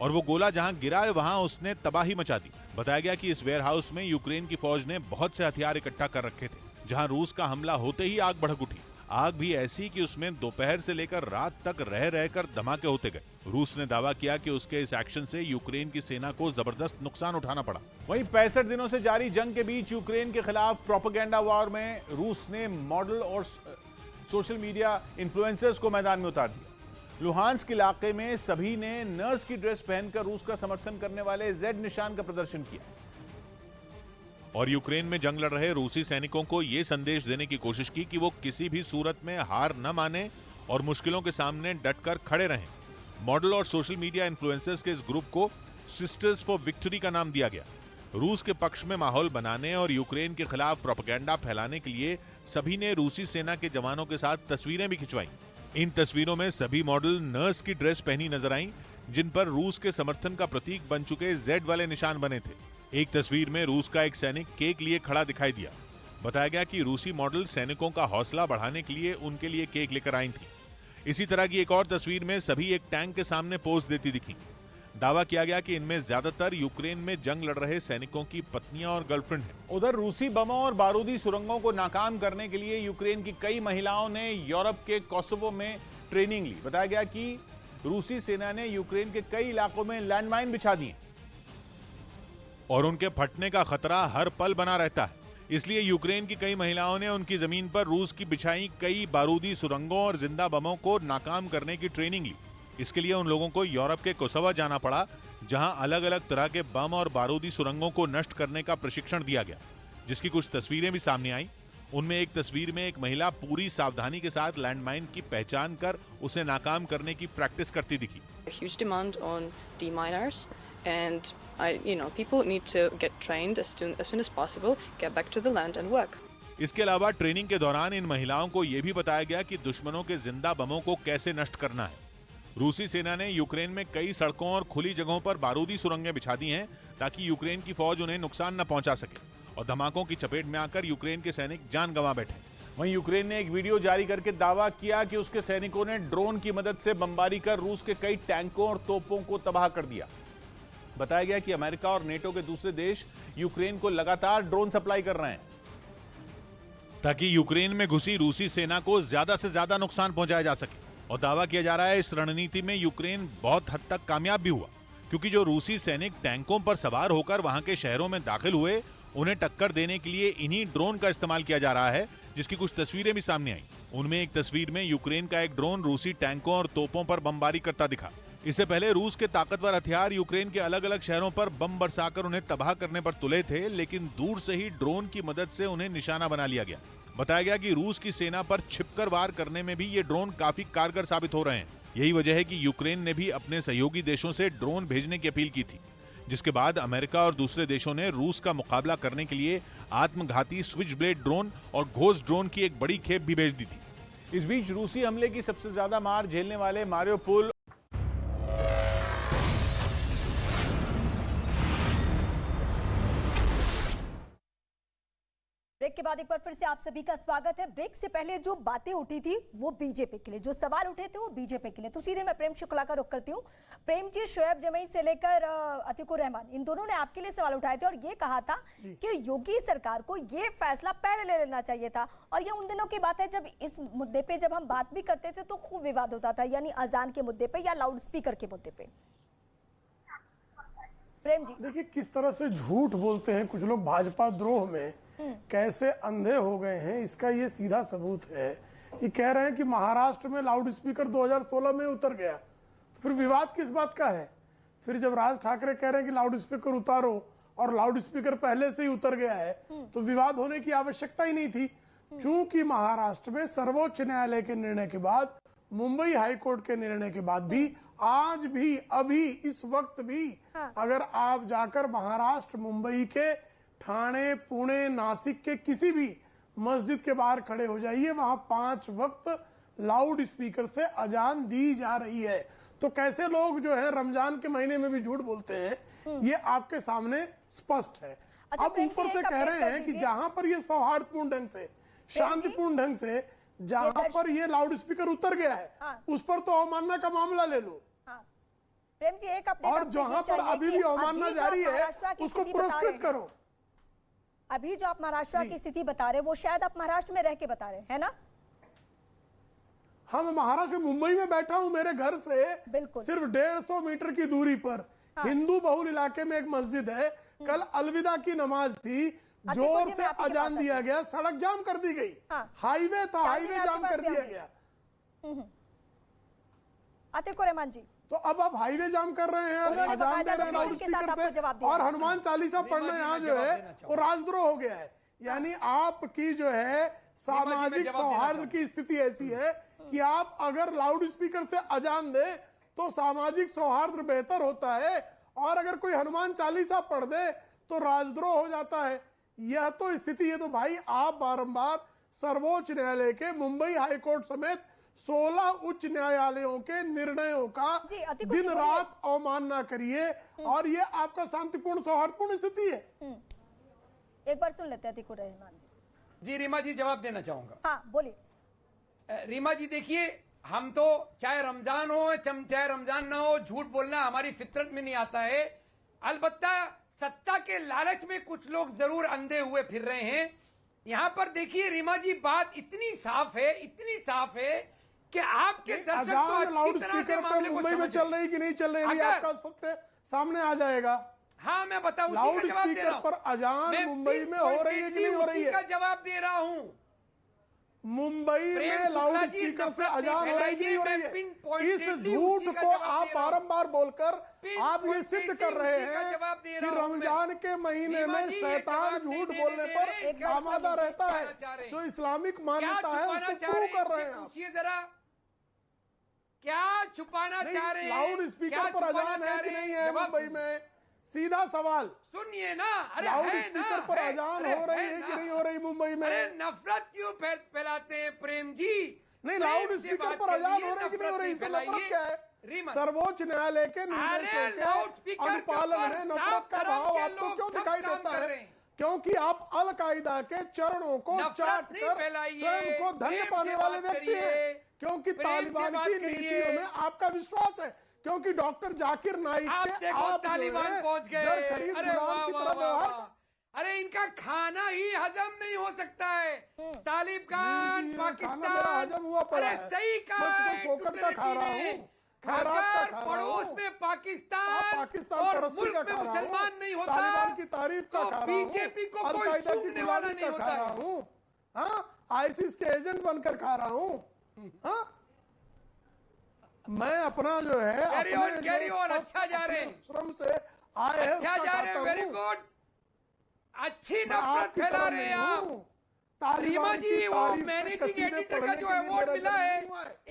और वो गोला जहां गिरा वहां उसने तबाही मचा दी। बताया गया कि इस वेयरहाउस में यूक्रेन की फौज ने बहुत से हथियार इकट्ठा कर रखे थे, जहां रूस का हमला होते ही आग भड़क उठी। आग भी ऐसी कि उसमें दोपहर से लेकर रात तक रह रहकर धमाके होते गए। रूस ने दावा किया कि उसके इस एक्शन से यूक्रेन की सेना को जबरदस्त नुकसान उठाना पड़ा। वहीं 65 दिनों से जारी जंग के बीच यूक्रेन के खिलाफ प्रोपेगेंडा वॉर में रूस ने मॉडल और सोशल मीडिया इन्फ्लुएंसर्स को मैदान में उतार दिया। लुहांस्क इलाके में सभी ने नर्स की ड्रेस पहनकर रूस का समर्थन करने वाले जेड निशान का प्रदर्शन किया और यूक्रेन में जंग लड़ रहे रूसी सैनिकों को यह संदेश देने की कोशिश की कि वो किसी भी सूरत में हार न माने और मुश्किलों के सामने डटकर खड़े रहें। मॉडल और सोशल मीडिया इन्फ्लुएंसर्स के इस ग्रुप को सिस्टर्स फॉर विक्ट्री का नाम दिया गया। रूस के पक्ष में माहौल बनाने और यूक्रेन के खिलाफ प्रोपेगेंडा फैलाने के लिए सभी ने रूसी सेना के जवानों के साथ तस्वीरें भी खिंचवाई। इन तस्वीरों में सभी मॉडल नर्स की ड्रेस पहनी नजर आईं, जिन पर रूस के समर्थन का प्रतीक बन चुके जेड वाले निशान बने थे। एक तस्वीर में रूस का एक सैनिक केक लिए खड़ा दिखाई दिया। बताया गया कि रूसी मॉडल सैनिकों का हौसला बढ़ाने के लिए उनके लिए केक लेकर आई थी। इसी तरह की एक और तस्वीर में सभी एक टैंक के सामने पोज देती दिखी। दावा किया गया कि इनमें ज्यादातर यूक्रेन में जंग लड़ रहे सैनिकों की पत्नियां और गर्लफ्रेंड हैं। उधर रूसी बमों और बारूदी सुरंगों को नाकाम करने के लिए यूक्रेन की कई महिलाओं ने यूरोप के कोसोवो में ट्रेनिंग ली। बताया गया कि रूसी सेना ने यूक्रेन के कई इलाकों में लैंडमाइन बिछा दिए और उनके फटने का खतरा हर पल बना रहता है। इसलिए यूक्रेन की कई महिलाओं ने उनकी जमीन पर रूस की बिछाई कई बारूदी सुरंगों और जिंदा बमों को नाकाम करने की ट्रेनिंग ली। इसके लिए उन लोगों को यूरोप के कोसोवो जाना पड़ा, जहां अलग अलग तरह के बम और बारूदी सुरंगों को नष्ट करने का प्रशिक्षण दिया गया, जिसकी कुछ तस्वीरें भी सामने आई। उनमें एक तस्वीर में एक महिला पूरी सावधानी के साथ लैंडमाइन की पहचान कर उसे नाकाम करने की प्रैक्टिस करती दिखी। Huge demand on deminers. And people need to get trained as soon as possible, get back to the land and work. इसके अलावा ट्रेनिंग के दौरान इन महिलाओं को यह भी बताया गया कि दुश्मनों के जिंदा बमों को कैसे नष्ट करना है। रूसी सेना ने यूक्रेन में कई सड़कों और खुली जगहों पर बारूदी सुरंगें बिछा दी हैं, ताकि यूक्रेन की फौज उन्हें नुकसान न पहुंचा सके और धमाकों की चपेट में आकर यूक्रेन के सैनिक जान गंवा बैठे। वहीं यूक्रेन ने एक वीडियो जारी करके दावा किया कि उसके सैनिकों ने ड्रोन की मदद से बमबारी कर रूस के कई टैंकों और तोपों को तबाह कर दिया। बताया गया कि अमेरिका और नेटो के दूसरे देश यूक्रेन को लगातार ड्रोन सप्लाई कर रहे हैं, ताकि यूक्रेन में घुसी रूसी सेना को ज्यादा से ज्यादा नुकसान पहुंचाया जा सके। और दावा किया जा रहा है इस रणनीति में यूक्रेन बहुत हद तक कामयाब भी हुआ, क्योंकि जो रूसी सैनिक टैंकों पर सवार होकर वहां के शहरों में दाखिल हुए, उन्हें टक्कर देने के लिए इन्हीं ड्रोन का इस्तेमाल किया जा रहा है, जिसकी कुछ तस्वीरें भी सामने आई। उनमें एक तस्वीर में यूक्रेन का एक ड्रोन रूसी टैंकों और तोपों पर बमबारी करता दिखा। इससे पहले रूस के ताकतवर हथियार यूक्रेन के अलग अलग शहरों पर बम बरसाकर उन्हें तबाह करने पर तुले थे, लेकिन दूर से ही ड्रोन की मदद से उन्हें निशाना बना लिया गया। बताया गया कि रूस की सेना पर छिपकर वार करने में भी ये ड्रोन काफी कारगर साबित हो रहे हैं। यही वजह है कि यूक्रेन ने भी अपने सहयोगी देशों से ड्रोन भेजने की अपील की थी, जिसके बाद अमेरिका और दूसरे देशों ने रूस का मुकाबला करने के लिए आत्मघाती स्विच ब्लेड ड्रोन और घोस्ट ड्रोन की एक बड़ी खेप भी भेज दी थी। इस बीच रूसी हमले की सबसे ज्यादा मार झेलने वाले मारियोपोल ब्रेक के बाद एक बार फिर से आप सभी का स्वागत है। ब्रेक से पहले जो बातें उठी थी वो बीजेपी के लिए, जो सवाल उठे थे वो बीजेपी के लिए, तो सीधे मैं प्रेम शुक्ला का रुख करती हूँ। प्रेम जी, शोएब जमई से लेकर अतीकुर रहमान, इन दोनों ने आपके लिए सवाल उठाए थे और ये कहा था कि योगी सरकार को ये फैसला पहले ले लेना चाहिए था। और ये उन दिनों की बात है जब इस मुद्दे पे जब हम बात भी करते थे तो खूब विवाद होता था, यानी अजान के मुद्दे पे या लाउड स्पीकर के मुद्दे पे। प्रेम जी, देखिए किस तरह से झूठ बोलते हैं कुछ लोग भाजपा द्रोह में, कैसे अंधे हो गए हैं, इसका ये सीधा सबूत है। ये कह रहे हैं कि महाराष्ट्र में लाउड स्पीकर 2016 में उतर गया, तो फिर विवाद किस बात का है? फिर जब राज ठाकरे कह रहे हैं कि लाउड स्पीकर उतारो और लाउड स्पीकर पहले से ही उतर गया है, तो विवाद होने की आवश्यकता ही नहीं थी। चूंकि महाराष्ट्र में सर्वोच्च न्यायालय के निर्णय के बाद, मुंबई हाईकोर्ट के निर्णय के बाद भी, आज भी, अभी इस वक्त भी अगर आप जाकर महाराष्ट्र मुंबई के ठाणे, पुणे, नासिक के किसी भी मस्जिद के बाहर खड़े हो जाइए, वहां 5 वक्त लाउड स्पीकर से अजान दी जा रही है। तो कैसे लोग जो है रमजान के महीने में भी झूठ बोलते हैं, ये आपके सामने स्पष्ट है। अच्छा, अब ऊपर से कह रहे हैं कि जहां पर ये सौहार्दपूर्ण ढंग से, शांतिपूर्ण ढंग से, जहां पर ये लाउड स्पीकर उतर गया है, उस पर तो अवमानना का मामला ले लो। प्रेम जी, एक अपडेट और जहां पर अभी भी अवमानना जारी है, उसको पुरस्कृत करो। अभी जो आप महाराष्ट्र की स्थिति बता रहे हैं वो शायद आप महाराष्ट्र में रह के बता रहे हैं ना? हाँ, मैं महाराष्ट्र मुंबई में बैठा हूँ। मेरे घर से सिर्फ 150 मीटर की दूरी पर हिंदू बहुल इलाके में एक मस्जिद है। कल अलविदा की नमाज थी, जोर से अजान दिया गया, सड़क जाम कर दी गई। हाईवे था, हाईवे जाम कर दिया गया। अतिक रहमान जी, तो अब आप हाईवे जाम कर रहे हैं, अजान दे रहे हैं लाउड स्पीकर से, और हनुमान चालीसा पढ़ना यहाँ जो है वो राजद्रोह हो गया है। यानी आपकी जो है सामाजिक सौहार्द की स्थिति ऐसी है कि आप अगर लाउड स्पीकर से अजान दे तो सामाजिक सौहार्द बेहतर होता है, और अगर कोई हनुमान चालीसा पढ़ दे तो राजद्रोह हो जाता है। यह तो स्थिति है। तो भाई आप बारंबार सर्वोच्च न्यायालय के, मुंबई हाईकोर्ट समेत 16 उच्च न्यायालयों के निर्णयों का दिन रात अवमानना करिए, और ये आपका शांतिपूर्ण सौहार्दपूर्ण स्थिति है। एक बार सुन लेते हैं अतिक रहमान जी। जी रीमा जी, जवाब देना चाहूंगा। हाँ बोलिए। रीमा जी देखिए, हम तो चाहे रमजान हो चाहे रमजान ना हो, झूठ बोलना हमारी फितरत में नहीं आता है। अलबत्ता सत्ता के लालच में कुछ लोग जरूर अंधे हुए फिर रहे हैं। यहाँ पर देखिए रीमा जी, बात इतनी साफ है कि आपके दर्शक तो अच्छी लाउड तरह से स्पीकर पे मामले को मुंबई में समझ चल रही कि नहीं चल रही, आपका सत्य सामने आ जाएगा। हाँ मैं बताऊं, लाउड स्पीकर पर अजान मुंबई में हो रही है कि नहीं हो रही है? का जवाब दे रहा हूँ। मुंबई में लाउड स्पीकर से अजान हो रही कि नहीं हो रही है? इस झूठ को आप बारंबार बोलकर आप ये सिद्ध कर रहे हैं कि रमजान के महीने में शैतान झूठ बोलने पर आमादा रहता है। जो इस्लामिक मान्यता है उसको प्रूव कर रहे हैं आप। जरा क्या छुपाना चाह रहे हैं? लाउड स्पीकर पर अजान है कि नहीं है मुंबई में? सीधा सवाल सुनिए ना। अरे लाउड स्पीकर पर अजान हो रही है कि नहीं हो रही मुंबई में? अरे नफरत क्यों फैलाते हैं प्रेम जी? नहीं, लाउड स्पीकर पर अजान हो रही कि नहीं हो रही? इसमें नफरत क्या है? सर्वोच्च न्यायालय के निर्देशों के अनुपालन में नफरत का भाव आपको क्यों दिखाई देता है? क्योंकि आप अल कायदा के चरणों को चाट कर स्वयं को धन्य पाने वाले व्यक्ति हैं। क्योंकि तालिबान की नीतियों में आपका विश्वास है, क्योंकि डॉक्टर जाकिर नाइक के आप तालिबान पहुंच गए। खरीद गुलाम की तरह व्यवहार। अरे इनका खाना ही हजम नहीं हो सकता है। तालिबान पाकिस्तान हजम हुआ पड़ा है। सही कहा, फोकट का खा रहा हूँ, खैरात का पड़ोस में पाकिस्तान और मुल्क में मुसलमान नहीं होता, तालिबान की तारीफ का खा रहा हूँ, बीजेपी को कोई सूखने वाला नहीं होता है। आईसिस के एजेंट बनकर खा रहा हूँ। मैं अपना जो है कैरी ऑन अच्छा जा रहे हैं, श्रम से आए हैं, अच्छा जा रहे हैं, वेरी गुड। अच्छी नफरत फैला रहे हैं आप। रीमा जी, वो मैनेजिंग एडिटर का जो अवार्ड मिला है,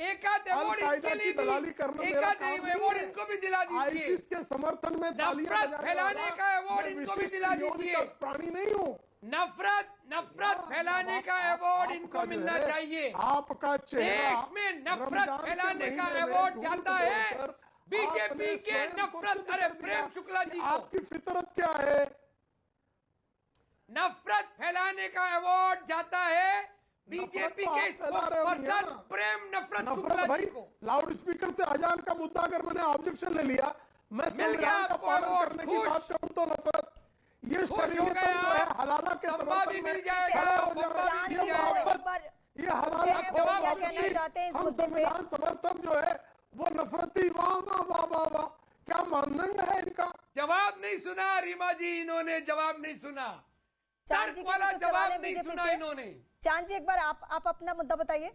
एक आध अवार्ड इनके लिए भी, एक आध अवार्ड इनको भी दिला दीजिए। आईसिस के समर्थन में नफरत फैलाने का अवार्ड इनको भी दिला दीजिए। प्राणी नहीं हूँ। नफरत फैलाने का अवार्ड इनको मिलना चाहिए। आपका देश में नफरत फैलाने का अवार्ड जाता है बीजेपी के नफरत। अरे प्रेम शुक्ला जी, आपकी फितरत क्या है? नफरत फैलाने का अवार्ड जाता है बीजेपी के स्पोक्सपर्सन प्रेम नफरत शुक्ला जी को। लाउड स्पीकर से अजान का मुद्दा अगर मैंने ऑब्जेक्शन ले लिया, मैं संविधान का पालन करने की बात करूं तो नफरत, ये शरीयतन जो है हलाला के समर्थन में खड़ा हो जाना, ये मोहब्बत, ये हलाला हम संविधान समर्थन जो है वो नफरती। वाह वाह वाह वाह वाह, क्या मानदंड है इनका? जवाब नहीं सुना रीमा जी, इन्होंने जवाब नहीं सुना, तर्क वाला जवाब नहीं सुना इन्होंने। चांद जी, एक बार आप अपना मुद्दा बताइए।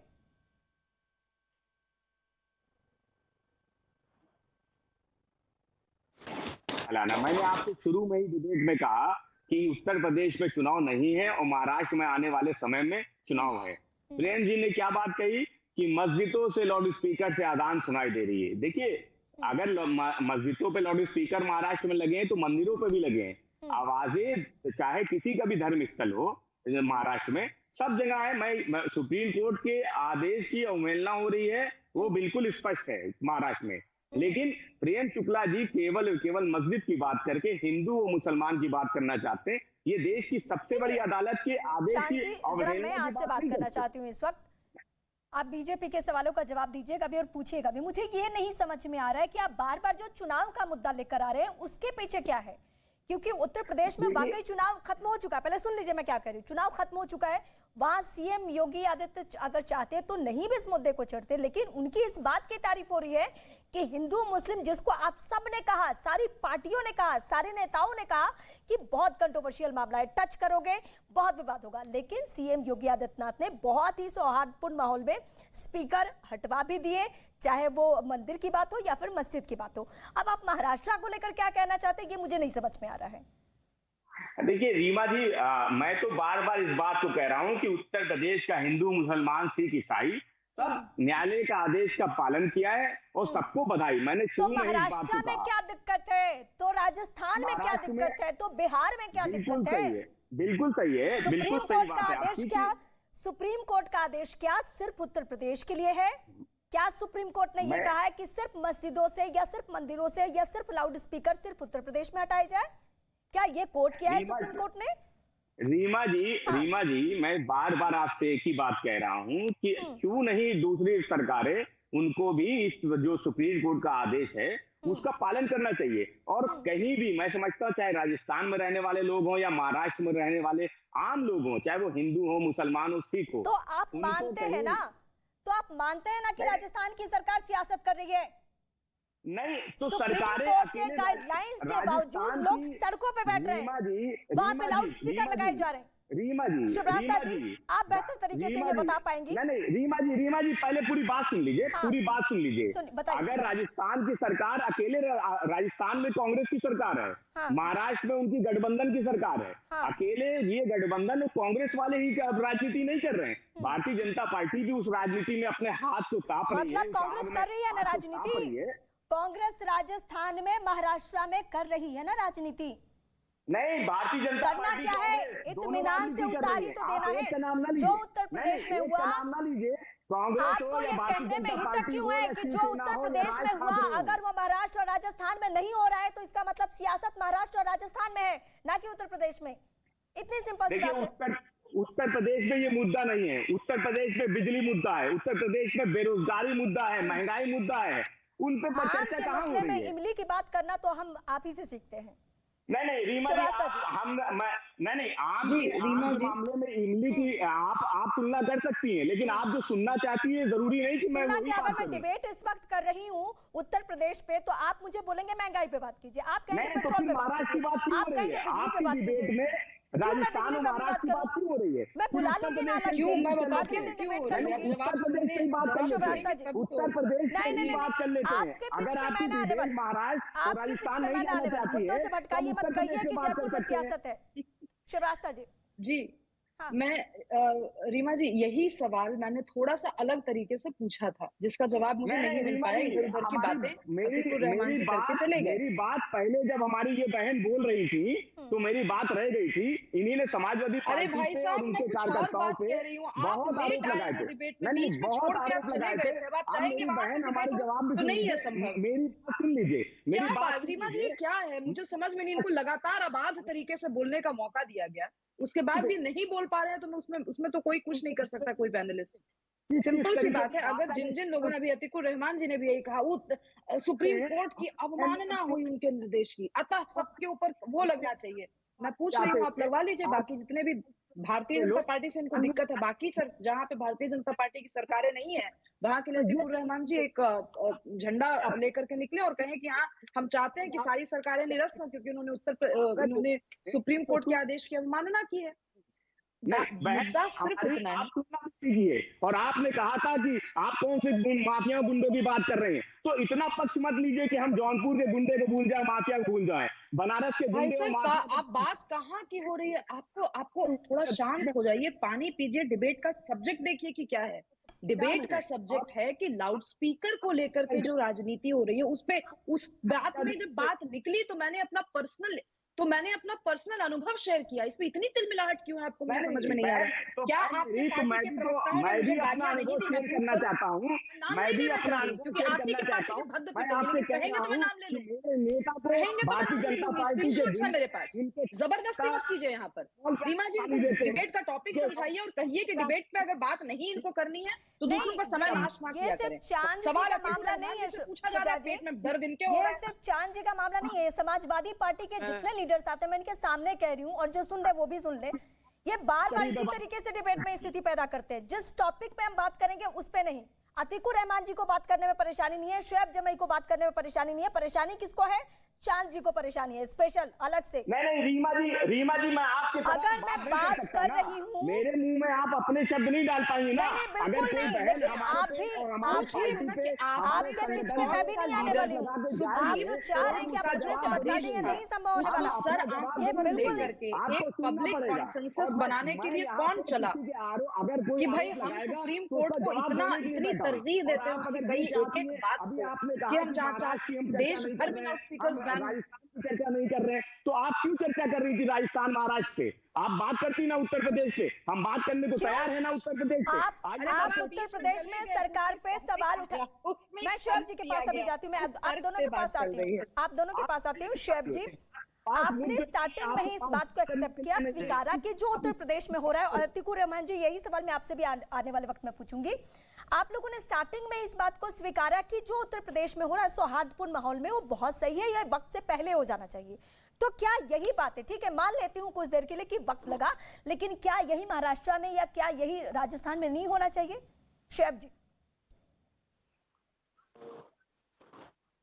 मैंने आपको शुरू में ही डिबेट में कहा कि उत्तर प्रदेश में चुनाव नहीं है और महाराष्ट्र में आने वाले समय में चुनाव है। प्रेम जी ने क्या बात कही कि मस्जिदों से लाउड स्पीकर से अजान सुनाई दे रही है। देखिए, अगर मस्जिदों पे लाउड स्पीकर महाराष्ट्र में लगे हैं तो मंदिरों पे भी लगे हैं। आवाजें चाहे किसी का भी धर्म स्थल हो महाराष्ट्र में, सब जगह है। मैं सुप्रीम कोर्ट के आदेश की अवहेलना हो रही है, वो बिल्कुल स्पष्ट है महाराष्ट्र में। लेकिन प्रियंक शुक्ला जी केवल मस्जिद की बात करके हिंदू और मुसलमान की बात करना चाहते हैं। ये देश की सबसे बड़ी अदालत के आदेश की अवहेलना। मैं आपसे बात करना चाहती हूँ इस वक्त। आप बीजेपी के सवालों का जवाब दीजिएगा भी और पूछिएगा भी। मुझे ये नहीं समझ में आ रहा है कि आप बार बार जो चुनाव का मुद्दा लेकर आ रहे हैं उसके पीछे क्या है, क्योंकि उत्तर प्रदेश में वाकई चुनाव खत्म हो चुका है। पहले सुन लीजिए मैं क्या कह रही हूँ, चुनाव खत्म हो चुका है, वहां सीएम योगी आदित्य अगर चाहते तो नहीं भी इस मुद्दे को चढ़ते, लेकिन उनकी इस बात की तारीफ हो रही है कि हिंदू मुस्लिम, जिसको आप सब ने कहा, सारी पार्टियों ने कहा, सारे नेताओं ने कहा कि बहुत कंट्रोवर्शियल मामला है, टच करोगे बहुत विवाद होगा, लेकिन सीएम योगी आदित्यनाथ ने बहुत ही सौहार्दपूर्ण माहौल में स्पीकर हटवा भी दिए, चाहे वो मंदिर की बात हो या फिर मस्जिद की बात हो। अब आप महाराष्ट्र को लेकर क्या कहना चाहते हैं, ये मुझे नहीं समझ में आ रहा है। देखिए रीमा जी, मैं तो बार बार इस बात को कह रहा हूं कि उत्तर प्रदेश का हिंदू, मुसलमान, सिख, ईसाई सब न्यायालय का आदेश का पालन किया है और सबको बधाई। मैंने तो महाराष्ट्र में क्या दिक्कत है, तो राजस्थान में क्या दिक्कत है, तो बिहार में क्या दिक्कत है? बिल्कुल सही है, बिल्कुल सही बात है। आदेश क्या, सुप्रीम कोर्ट का आदेश क्या सिर्फ उत्तर प्रदेश के लिए है? क्या सुप्रीम कोर्ट ने ये कहा है कि सिर्फ मस्जिदों से या सिर्फ मंदिरों से या सिर्फ लाउड स्पीकर सिर्फ उत्तर प्रदेश में हटाए जाए? क्या ये कोर्ट किया है सुप्रीम कोर्ट ने? रीमा जी, मैं बार बार आपसे एक ही बात कह रहा हूं कि क्यों नहीं दूसरी सरकारें, उनको भी इस जो सुप्रीम कोर्ट का आदेश है उसका पालन करना चाहिए। और कहीं भी मैं समझता हूं, चाहे राजस्थान में रहने वाले लोग हों या महाराष्ट्र में रहने वाले आम लोग हों, चाहे वो हिंदू हो, मुसलमान हो, सिख हो, तो आप मानते हैं ना, कि राजस्थान की सरकार सियासत कर रही है? नहीं, तो सुप्रीम सरकारें कोर्ट के गाइडलाइंस के बावजूद लोग सड़कों पे बैठ रहे हैं, वहां पे लाउड स्पीकर लगाए जा रहे हैं। रीमा जी, आप बेहतर तरीके से ये बता पाएंगी? नहीं, रीमा जी पहले पूरी बात सुन लीजिए, पूरी बात सुन लीजिए। अगर राजस्थान की सरकार अकेले, राजस्थान में कांग्रेस की सरकार है, महाराष्ट्र में उनकी गठबंधन की सरकार है, अकेले ये गठबंधन कांग्रेस वाले ही राजनीति नहीं कर रहे हैं, भारतीय जनता पार्टी भी उस राजनीति में अपने हाथ को कांप रही है। मतलब कांग्रेस कर रही है ना राजनीति? कांग्रेस राजस्थान में, महाराष्ट्र में कर रही है ना राजनीति? नहीं, भारतीय जनता करना क्या है, इत्मीनान से उतार ही तो देना है। जो उत्तर प्रदेश में हुआ, आपको ये कहने में हिचक क्यों है कि जो उत्तर प्रदेश में हुआ अगर वो महाराष्ट्र और राजस्थान में नहीं हो रहा है तो इसका मतलब सियासत महाराष्ट्र और राजस्थान में है, ना कि उत्तर प्रदेश में? इतनी सिंपल सी बात है। उत्तर प्रदेश में ये मुद्दा नहीं है, उत्तर प्रदेश में बिजली मुद्दा है, उत्तर प्रदेश में बेरोजगारी मुद्दा है, महंगाई मुद्दा है, उन पे चर्चा कहाँ हो रही है? इमली की बात करना तो हम आप ही से सीखते हैं। नहीं रीमा जी, मामले में इमली की आप तुलना कर सकती हैं, लेकिन आप जो सुनना चाहती है जरूरी नहीं कि मैं अगर मैं डिबेट इस वक्त कर रही हूँ उत्तर प्रदेश पे तो आप मुझे बोलेंगे महंगाई पे बात कीजिए, आप कहेंगे पेट्रोल पे बात कीजिए, आप कहेंगे बिजली पे बात कीजिए। राजस्थान और महाराष्ट्र की बात क्यों हो रही है? मैं बुला लूंगी ना, क्यों मैं बात कर लेते हैं, उत्तर प्रदेश की बात कर लेते हैं। अगर आपकी डिबेट महाराष्ट्र और राजस्थान नहीं करना चाहती है से भटकाइए मत, कहिए कि जयपुर में सियासत है। श्रीवास्तव जी मैं रीमा जी, यही सवाल मैंने थोड़ा सा अलग तरीके से पूछा था, जिसका जवाब मुझे नहीं मिल पाया। इधर उधर की बातें मेरी बात पहले जब हमारी ये बहन बोल रही थी तो मेरी बात रह गई थी। इन्हीं ने समाजवादी पार्टी से और उनके कार्यकर्ताओं से बहुत आरोप लगाए थे, नहीं बहुत आरोप लगाए थे। मेरी बहन हमारे जवाब भी नहीं है संभव। मेरी बात सुन लीजिए, मेरी बात रीमा जी क्या है, मुझे समझ में नहीं। इनको लगातार अबाध तरीके से बोलने का मौका दिया गया, उसके बाद भी नहीं बोल पा रहे हैं, तो उसमें तो कोई कुछ नहीं कर सकता, कोई पैनलिस्ट। सिंपल सी बात है, अगर जिन लोगों ने, अभी अतिकुर रहमान जी ने भी यही कहा, सुप्रीम कोर्ट की अवमानना हुई उनके निर्देश की, अतः सबके ऊपर वो लगना चाहिए। मैं पूछ रही हूँ, आप लगवा लीजिए। बाकी जितने भी भारतीय जनता पार्टी से इनको दिक्कत है, बाकी जहाँ पे भारतीय जनता पार्टी की सरकारें नहीं है, वहां के लिए अतिकुर रहमान जी एक झंडा लेकर के निकले और कहें कि हाँ हम चाहते हैं कि सारी सरकारें निरस्त हों, क्योंकि उन्होंने सुप्रीम कोर्ट के आदेश की अवमानना की है। मुद्दा सिर्फ इतना है। और आपने कहा था कि आप कौन से माफिया गुंडों की बात कर रहे हैं, तो इतना पक्ष मत लीजिए कि हम जौनपुर के गुंडे को भूल जाए, माफिया को भूल जाए, बनारस के गुंडे आप बात कहाँ की हो रही है? आपको थोड़ा शांत हो जाइए, पानी पीजिए, डिबेट का सब्जेक्ट देखिए कि क्या है। डिबेट का सब्जेक्ट है कि लाउड स्पीकर को लेकर के जो राजनीति हो रही है, उस बात में जब बात निकली तो मैंने अपना पर्सनल अनुभव शेयर किया। इसमें इतनी तिलमिलाहट क्यों है आपको, मुझे समझ में नहीं आ रहा। क्या आपके पार्टी के प्रवक्ताओं ने मुझे गालियां नहीं दी? मैं करना चाहता हूँ, मैं भी अपना क्योंकि आपकी पार्टी के भद्द पिटोगे, कहेंगे तो मैं नाम ले लूंगी, कहेंगे तो मैं नाम ले लूंगी। स्क्रीनशॉट्स है मेरे पास, जबरदस्ती मत कीजिए यहाँ पर। रीमा जी डिबेट का टॉपिक समझाइए और कहिए कि डिबेट पे अगर बात नहीं इनको करनी है तो दूसरों का समय नाश ना किया करें। सवाल का मामला नहीं है, पूछा जा रहा है, पेट में दर्द इनके हो रहा है। ये सिर्फ चांद जी का मामला नहीं है, समाजवादी पार्टी के जितने लीडर लीडर्स आते हैं, मैं इनके सामने कह रही हूँ और जो सुन रहे वो भी सुन ले, ये बार बार इसी तरीके से डिबेट में स्थिति पैदा करते हैं। जिस टॉपिक पे हम बात करेंगे उस पे नहीं। अतीकुर रहमान जी को बात करने में परेशानी नहीं है, शुएब जमई को बात करने में परेशानी नहीं है, परेशानी किसको है? चांद जी को परेशानी है स्पेशल अलग से। नहीं रीमा जी मैं आपके अगर मैं बात कर रही हूँ, मेरे मुंह में आप अपने शब्द नहीं डाल पाएंगे ना। नहीं बिल्कुल नहीं, लेकिन आपके बीच में मैं भी नहीं आने वाली हूँ। आप जो चाह रहे हैं कि आप मुद्दे से बता दें, ये नहीं संभव होने वाला। सर ये बिल्कुल एक पब्लिक कॉन्सेंसस बनाने के लिए कौन चला कि भाई हम सुप्रीम कोर्ट को इतनी तरजीह देते हैं उसकी कई एक बात कि हम जहाँ देश भर में स्पीकर चर्चा नहीं कर रहे हैं, तो आप क्यों चर्चा कर रही थी राजस्थान महाराष्ट्र पे? आप बात करती ना उत्तर प्रदेश से, हम बात करने को तैयार है ना उत्तर प्रदेश से। आप उत्तर प्रदेश में सरकार पे सवाल उठा। मैं शुएब जी के पास अभी जाती हूँ, मैं आप दोनों के पास आती हूँ। शुएब जी, आपने स्टार्टिंग में ही इस बात को एक्सेप्ट किया, स्वीकारा कि जो उत्तर प्रदेश में हो रहा है, और अतीकुर रहमान जी यही सवाल मैं आपसे भी आने वाले वक्त में पूछूंगी। आप लोगों ने स्टार्टिंग में इस बात को स्वीकारा कि जो उत्तर प्रदेश में हो रहा है सौहार्दपूर्ण माहौल में, वो बहुत सही है, यह वक्त से पहले हो जाना चाहिए। तो क्या यही बात है? ठीक है, मान लेती हूँ कुछ देर के लिए कि वक्त लगा, लेकिन क्या यही महाराष्ट्र में या क्या यही राजस्थान में नहीं होना चाहिए? शुएब जी।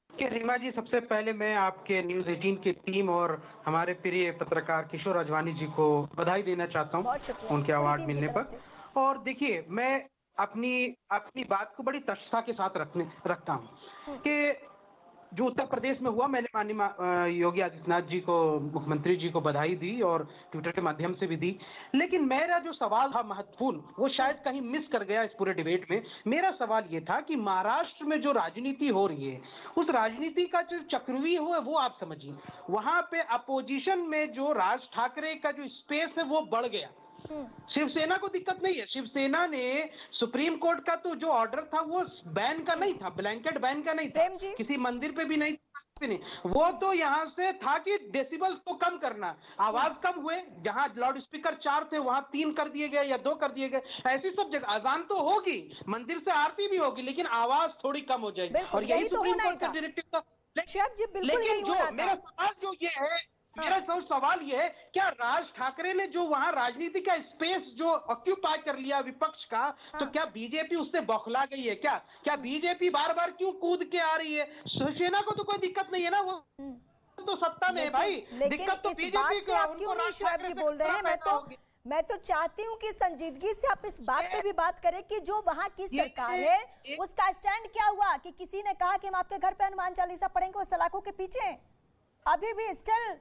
रीमा जी, सबसे पहले मैं आपके न्यूज 18 की टीम और हमारे प्रिय पत्रकार किशोर अजवानी जी को बधाई देना चाहता हूं उनके अवार्ड मिलने पर। और देखिए, मैं अपनी बात को बड़ी तटस्थता के साथ रखता हूं कि जो उत्तर प्रदेश में हुआ, मैंने माननीय योगी आदित्यनाथ जी को, मुख्यमंत्री जी को बधाई दी और ट्विटर के माध्यम से भी दी। लेकिन मेरा जो सवाल था महत्वपूर्ण, वो शायद कहीं मिस कर गया इस पूरे डिबेट में। मेरा सवाल ये था कि महाराष्ट्र में जो राजनीति हो रही है, उस राजनीति का जो चक्रव्यूह है वो आप समझिए। वहां पे अपोजिशन में जो राज ठाकरे का जो स्पेस है वो बढ़ गया। शिवसेना को दिक्कत नहीं है, शिवसेना ने सुप्रीम कोर्ट का तो जो ऑर्डर था वो बैन का नहीं था, ब्लैंकेट बैन का नहीं था, किसी मंदिर पे भी नहीं, वो तो यहाँ से था कि डेसिबल को कम करना, आवाज कम हुए, जहां लाउड स्पीकर 4 थे वहां 3 कर दिए गए या 2 कर दिए गए। ऐसी सब जगह अजान तो होगी, मंदिर से आरती भी होगी, लेकिन आवाज थोड़ी कम हो जाएगी। और यही सुप्रीम कोर्ट का डायरेक्टिव था। लेकिन जो मेरा सवाल जो ये है, मेरा सवाल ये है, क्या राज ठाकरे ने जो वहां राजनीति का स्पेस जो ऑक्यूपाई कर लिया विपक्ष का, तो क्या बीजेपी उससे बौखला गई है? क्या बीजेपी बार बार क्यों कूद के आ रही है? शिवसेना को तो कोई दिक्कत नहीं है ना, वो तो सत्ता में है भाई। दिक्कत तो बीजेपी को। आप क्यों नहीं शुएब जी बोल रहे हैं? मैं तो चाहती हूँ कि संजीदगी से आप इस बात पे भी बात करें कि जो वहाँ की सरकार है उसका स्टैंड क्या हुआ। कि किसी ने कहा कि हम आपके घर पे हनुमान चालीसा पढ़ेंगे, वो सलाखों के पीछे अभी भी स्टिल।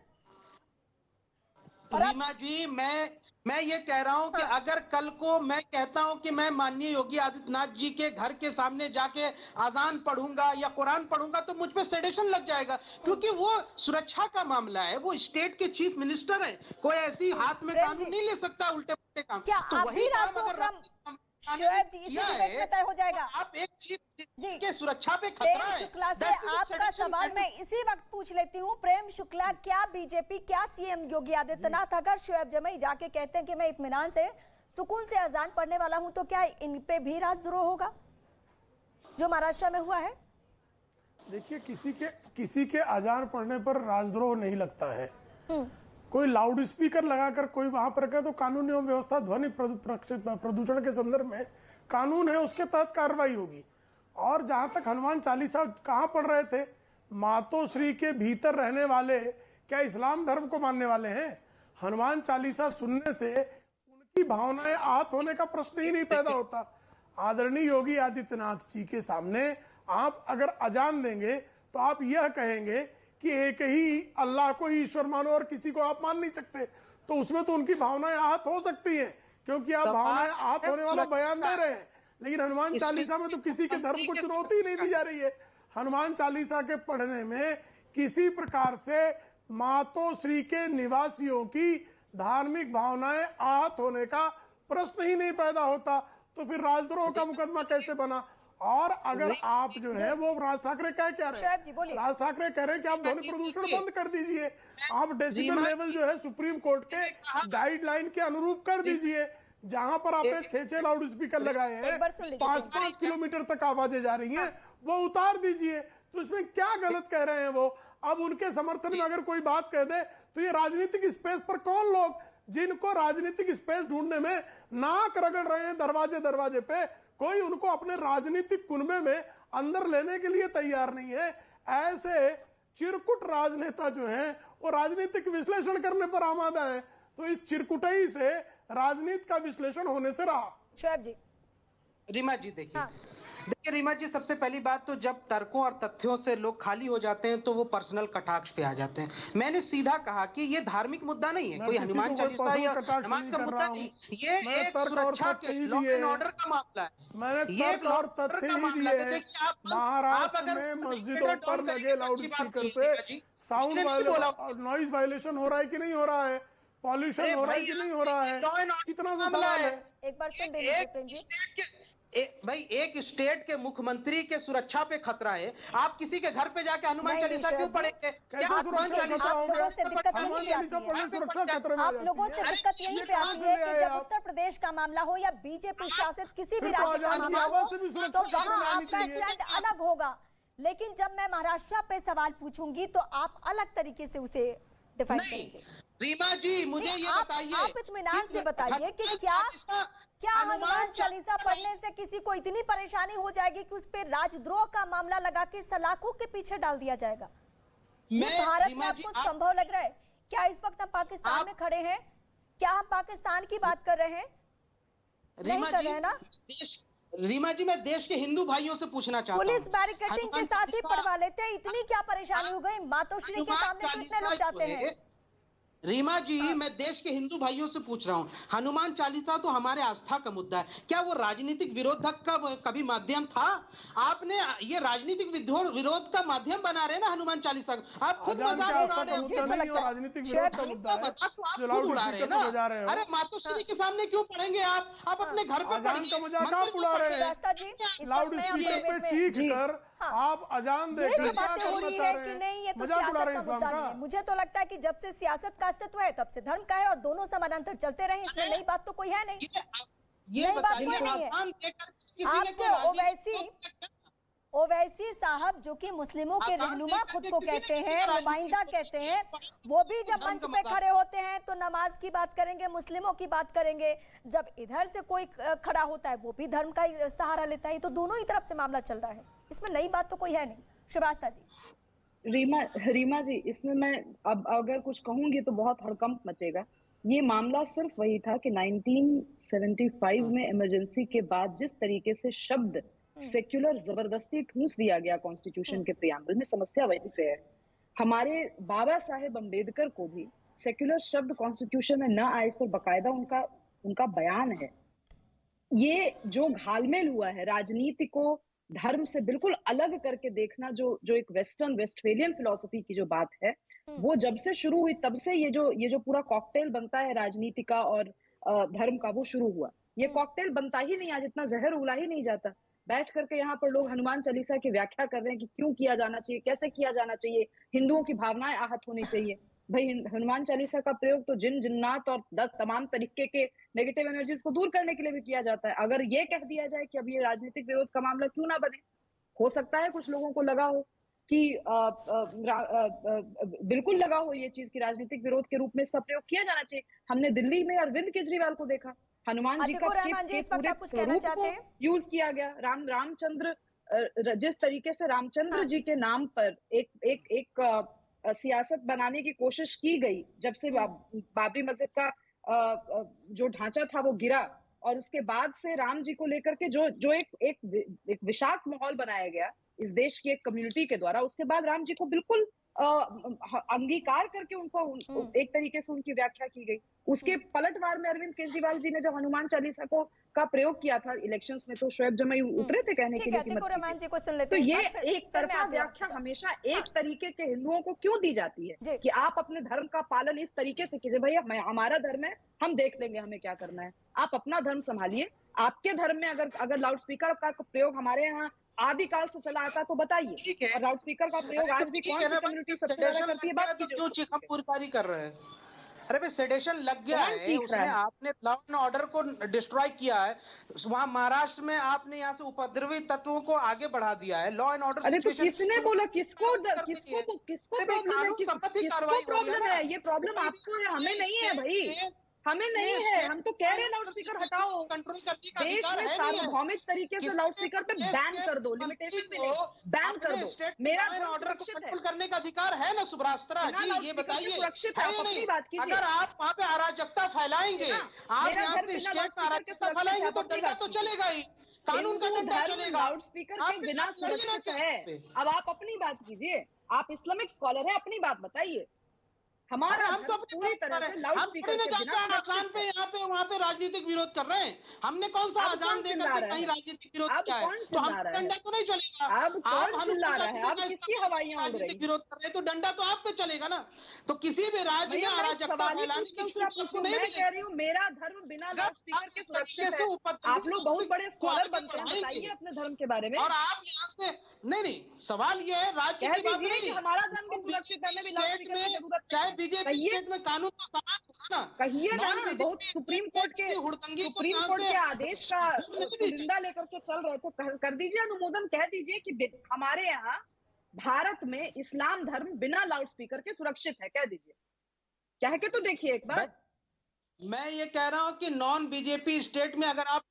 रीमा जी, मैं ये कह रहा हूँ कि अगर कल को मैं कहता हूँ कि मैं माननीय योगी आदित्यनाथ जी के घर के सामने जाके अजान पढ़ूंगा या कुरान पढ़ूंगा, तो मुझ पे सेडेशन लग जाएगा, क्योंकि वो सुरक्षा का मामला है, वो स्टेट के चीफ मिनिस्टर हैं, कोई ऐसी हाथ में कानून नहीं ले सकता उल्टे पुल्टे काम। क्या तो वही काम अगर शुएब जी इसी डिबेट में तय हो जाएगा। आप एक चीफ के सुरक्षा पे खतरा है। शुक्ला से आपका सवाल मैं इसी वक्त पूछ लेती हूँ। प्रेम शुक्ला, क्या बीजेपी, क्या सीएम योगी आदित्यनाथ अगर शुएब जमई जाके कहते हैं कि मैं इत्मीनान से सुकून से अजान पढ़ने वाला हूँ, तो क्या इन पे भी राजद्रोह होगा जो महाराष्ट्र में हुआ है? देखिए, किसी के अजान पढ़ने पर राजद्रोह नहीं लगता है। कोई लाउड स्पीकर लगाकर कोई वहां पर रखे तो कानून एवं व्यवस्था ध्वनि प्रदूषण के संदर्भ में कानून है, उसके तहत कार्रवाई होगी। और जहां तक हनुमान चालीसा कहाँ पढ़ रहे थे, मातोश्री के भीतर रहने वाले क्या इस्लाम धर्म को मानने वाले हैं? हनुमान चालीसा सुनने से उनकी भावनाएं आहत होने का प्रश्न ही नहीं पैदा होता। आदरणीय योगी आदित्यनाथ जी के सामने आप अगर अजान देंगे तो आप यह कहेंगे कि एक ही अल्लाह को ही ईश्वर मानो और किसी को आप मान नहीं सकते, तो उसमें तो उनकी भावनाएं आहत हो सकती हैं, क्योंकि आप भावनाएं आहत होने वाला बयान दे रहे हैं। लेकिन हनुमान चालीसा में तो किसी के धर्म को चुनौती नहीं दी जा रही है। हनुमान चालीसा के पढ़ने में किसी प्रकार से मातोश्री के निवासियों की धार्मिक भावनाएं आहत होने का प्रश्न ही नहीं पैदा होता, तो फिर राजद्रोह का मुकदमा कैसे बना? और अगर आप जो है वो राज ठाकरे कह क्या रहे हैं, राज ठाकरे कह रहे हैं कि आप ध्वनि प्रदूषण बंद कर दीजिए, आप डेसिबल लेवल जो है सुप्रीम कोर्ट के गाइडलाइन के अनुरूप कर दीजिए। जहां पर आपने 6 लाउड स्पीकर लगाए हैं, 5-5 किलोमीटर तक आवाजें जा रही हैं, वो उतार दीजिए। तो इसमें क्या गलत कह रहे हैं वो? अब उनके समर्थन में अगर कोई बात कह दे तो ये राजनीतिक स्पेस पर कौन लोग जिनको राजनीतिक स्पेस ढूंढने में नाक रगड़ रहे हैं दरवाजे दरवाजे पे, कोई उनको अपने राजनीतिक कुनबे में अंदर लेने के लिए तैयार नहीं है। ऐसे चिरकुट राजनेता जो हैं वो राजनीतिक विश्लेषण करने पर आमादा है। तो इस चिरकुटाई से राजनीति का विश्लेषण होने से रहा। शोएब जी। रीमा जी देखिए, देखिए रीमा जी, सबसे पहली बात तो जब तर्कों और तथ्यों से लोग खाली हो जाते हैं तो वो पर्सनल कटाक्ष पे आ जाते हैं। मैंने सीधा कहा कि ये धार्मिक मुद्दा नहीं है, कोई हनुमान चालीसा या नमाज का मुद्दा नहीं, ये एक सुरक्षा के लॉ एंड ऑर्डर का मामला है। मैंने तर्क और तथ्य ही दिए हैं। महाराष्ट्र में मस्जिदों पर लगे लाउड स्पीकर से साउंड नॉइज वायलेशन हो रहा है कि नहीं हो रहा है, पॉल्यूशन हो रहा है कि नहीं हो रहा है, इतना सा सवाल है। एक बार सुन लीजिए भाई, एक स्टेट के मुख्यमंत्री के सुरक्षा पे खतरा है, आप किसी के घर पे जाके हनुमान चालीसा क्यों पढ़ेंगे? आप लोगों से दिक्कत यही पे आती है कि जब उत्तर प्रदेश का मामला हो या बीजेपी शासित किसी भी राज्य का मामला हो तो वहाँ आपका स्टैंड अलग होगा, लेकिन जब मैं महाराष्ट्र पे सवाल पूछूंगी तो आप अलग तरीके से उसे डिफाइन करेंगे। रीमा जी, मुझे ये बताइए, आप इत्मीनान से बताइए कि क्या हनुमान चालीसा पढ़ने से किसी को इतनी परेशानी हो जाएगी कि उस पे राजद्रोह का मामला लगा के सलाखों के पीछे डाल दिया जाएगा? ये भारत में आपको संभव लग रहा है? क्या इस वक्त हम पाकिस्तान में खड़े हैं? क्या हम पाकिस्तान की बात कर रहे हैं? नहीं कर रहे हैं ना? रीमा जी, मैं देश के हिंदू भाइयों से पूछना चाहता हूँ, पुलिस बैरिकेडिंग के साथ ही पढ़वा लेते हैं, इतनी क्या परेशानी हो गई? मातोश्री के सामने तो इतने लोग जाते हैं। रीमा जी, मैं देश के हिंदू भाइयों से पूछ रहा हूँ, हनुमान चालीसा तो हमारे आस्था का मुद्दा है, क्या वो राजनीतिक विरोधक का कभी माध्यम था? आपने ये राजनीतिक विरोध का माध्यम बना रहे ना हनुमान चालीसा, आप खुद मजाक उड़ा रहे हैं, राजनीतिक विरोध का मुद्दा है, आप खुद उड़ा रहे हैं ना। अरे मातोश्री के सामने क्यों पढ़ेंगे आप अपने घर पे अजान का मजाक आप उड़ा रहे हैं, लाउड स्पीकर पे चीख कर आप अजान दे ये जो बातें हो रही है कि नहीं, ये तो सियासत का मुद्दा नहीं है। मुझे तो लगता है कि जब से सियासत का अस्तित्व है तब से धर्म का है, और दोनों समानांतर चलते रहे, इसमें नई बात तो कोई है नहीं, नई बात कोई नहीं है। आपके ओवैसी साहब जो कि मुस्लिमों के रहनुमा खुद को कहते हैं, नुमाइंदा कहते हैं, वो भी जब मंच पे खड़े होते हैं तो नमाज की बात करेंगे, मुस्लिमों की बात करेंगे, जब इधर से कोई खड़ा होता है वो भी धर्म का सहारा लेता है। तो दोनों ही तरफ से मामला चल रहा है, इसमें नई बात तो कोई है नहीं। श्रीवास्तव जी। रीमा जी, इसमें मैं अब अगर कुछ कहूंगी तो बहुत हड़कंप मचेगा। ये मामला सिर्फ वही था कि 1975 में इमरजेंसी के बाद जिस तरीके से शब्द सेक्युलर जबरदस्ती ठूस दिया गया कॉन्स्टिट्यूशन के प्रियम्बल में, समस्या वहीं से है। हमारे बाबा साहेब अम्बेडकर को भी सेक्युलर शब्द कॉन्स्टिट्यूशन में न आए, इस पर बकायदा उनका बयान है। ये जो घालमेल हुआ है राजनीति को धर्म से बिल्कुल अलग करके देखना, जो एक वेस्टफेलियन फिलॉसफी की जो बात है, वो जब से शुरू हुई तब से ये जो पूरा कॉकटेल बनता है राजनीति का और धर्म का, वो शुरू हुआ। ये कॉकटेल बनता ही नहीं, आज इतना जहर उगला ही नहीं जाता। बैठ करके यहाँ पर लोग हनुमान चालीसा की व्याख्या कर रहे हैं कि क्यों किया जाना चाहिए, कैसे किया जाना चाहिए, हिंदुओं की भावनाएं आहत होनी चाहिए। भाई, हनुमान चालीसा का प्रयोग तो जिन जिन्नात और तमाम तरीके के नेगेटिव एनर्जीज को दूर करने के लिए भी किया जाता है। अगर ये कह दिया जाए कि अब ये राजनीतिक विरोध का मामला क्यों ना बने, हो सकता है कुछ लोगों को लगा हो कि बिल्कुल लगा हो ये चीज कि राजनीतिक विरोध के रूप में इसका प्रयोग किया जाना चाहिए। हमने दिल्ली में अरविंद केजरीवाल को देखा, हनुमान जी का पूरे स्वरूप को यूज किया गया। रामचंद्र, जिस तरीके से रामचंद्र जी के नाम पर एक सियासत बनाने की कोशिश की गई, जब से बाबरी मस्जिद का जो ढांचा था वो गिरा, और उसके बाद से राम जी को लेकर के जो एक विषाक्त माहौल बनाया गया इस देश की एक कम्युनिटी के द्वारा, उसके बाद राम जी को बिल्कुल अंगीकार करके उनको एक तरीके से उनकी व्याख्या की गई। उसके पलटवार में अरविंद केजरीवाल जी ने जब हनुमान चालीसा का प्रयोग किया था इलेक्शंस में, तो शोएब जमाई उतरे थे कहने के लिए कि तो ये एक तरफा व्याख्या हमेशा एक तरीके के हिंदुओं को क्यों दी जाती है कि आप अपने धर्म का पालन इस तरीके से कीजिए। भैया, हमारा धर्म है, हम देख लेंगे हमें क्या करना है, आप अपना धर्म संभालिए। आपके धर्म में अगर लाउड स्पीकर का प्रयोग हमारे यहाँ आदिकाल से चला आता तो बताइए, और लाउड स्पीकर का प्रयोग आज भी कौन सी कम्युनिटी सबसे ज्यादा करती है? बात कीजिए। क्यों चिखम पूरी कर रहे हैं? अरे भाई सेडेशन लग गया कौन है, चीख रहा उसने है? आपने लॉ एंड ऑर्डर को डिस्ट्रॉय किया है। वहां महाराष्ट्र में आपने यहाँ से उपद्रवी तत्वों को आगे बढ़ा दिया है। लॉ एंड ऑर्डर अरे तो किसने बोला? किसको प्रॉब्लम है? किसको प्रॉब्लम है? ये प्रॉब्लम आपको है, हमें नहीं है भाई, हमें नहीं है। हम तो कह रहे हैं लाउड स्पीकर हटाओ, कंट्रोल करने का देश अधिकार में है नहीं है। सार्वभौमिक तरीके से लाउड स्पीकर पे बैन कर दो, लिमिटेशन पे नहीं, बैन कर दो। मेरा धर्म ऑर्डर को सुरक्षित है, कंट्रोल करने का अधिकार है ना सुब्रास्त्रा बिना जी, ये लाउडस्पीकर के बताइए सुरक्षित है, है आप या अपनी नहीं? बात कीजिए। अगर आप वहाँ पे अराजकता फैलाएंगे, आप मेरा यहाँ धर्म से बिना स्टेट में लाउडस्पीकर के अराजकता सुरक्षित फैलाएंगे है, तो आप अपनी डंडा बात तो कीजिए। चलेगा ही, कानून का हिंदू डंडा धर्म चलेगा। लाउडस्पीकर के बिना सुरक्षित है। अब आप अपनी बात कीजिए, आप इस्लामिक स्कॉलर है, अपनी बात बताइए। हमारा हम तो धर्म पूरी तरह से लाउड हम स्पीकर थोड़ी के ना बिना जाके आजान सुरक्षित पे है। यहाँ पे वहाँ पे राजनीतिक विरोध कर रहे हैं। हमने कौन सा अब आजान कौन दे चिल्ला करके रहा कहीं है? राजनीतिक विरोध अब किया है? कौन तो चिल्ला हम रहा है? डंडा तो नहीं चलेगा। अब कौन चिल्ला रहा है? अब किसकी हवाइयां उड़ रही? राजनीतिक विरोध कर रहे हैं तो डंडा तो आप पे चलेगा ना। तो किसी भी राज्य में भैया मैं अराजकता सवाल ही फैलाने पूछता की हूँ, आप छूट पूछो। आपको नहीं मैं मिलेगी। कह रही हूँ मेरा धर्म बिना लाउड स्पीकर के सुरक्षित है। आप लोग बहुत बड़े स्कॉलर बनते हैं, बताइए अपने धर्म के बारे में। और आप यहाँ से नहीं, सवाल ये है राज्य कह की बात दीजिए नहीं कि हमारा धर्म भी सुरक्षित है, हमें भी लाउड स्पीकर की जरूरत चाहे नहीं है। बीजेपी कहिए, स्टेट में कानून तो समान होगा ना। कहिए ना। नॉन बहुत सुप्रीम कोर्ट के आदेश का निंदा लेकर के चल रहे थे, कर दीजिए अनुमोदन, कह दीजिए कि हमारे यहाँ भारत में इस्लाम धर्म बिना लाउड स्पीकर के सुरक्षित है, कह दीजिए। कह के तो देखिए एक बार। मैं ये कह रहा हूँ कि नॉन बीजेपी स्टेट में अगर आप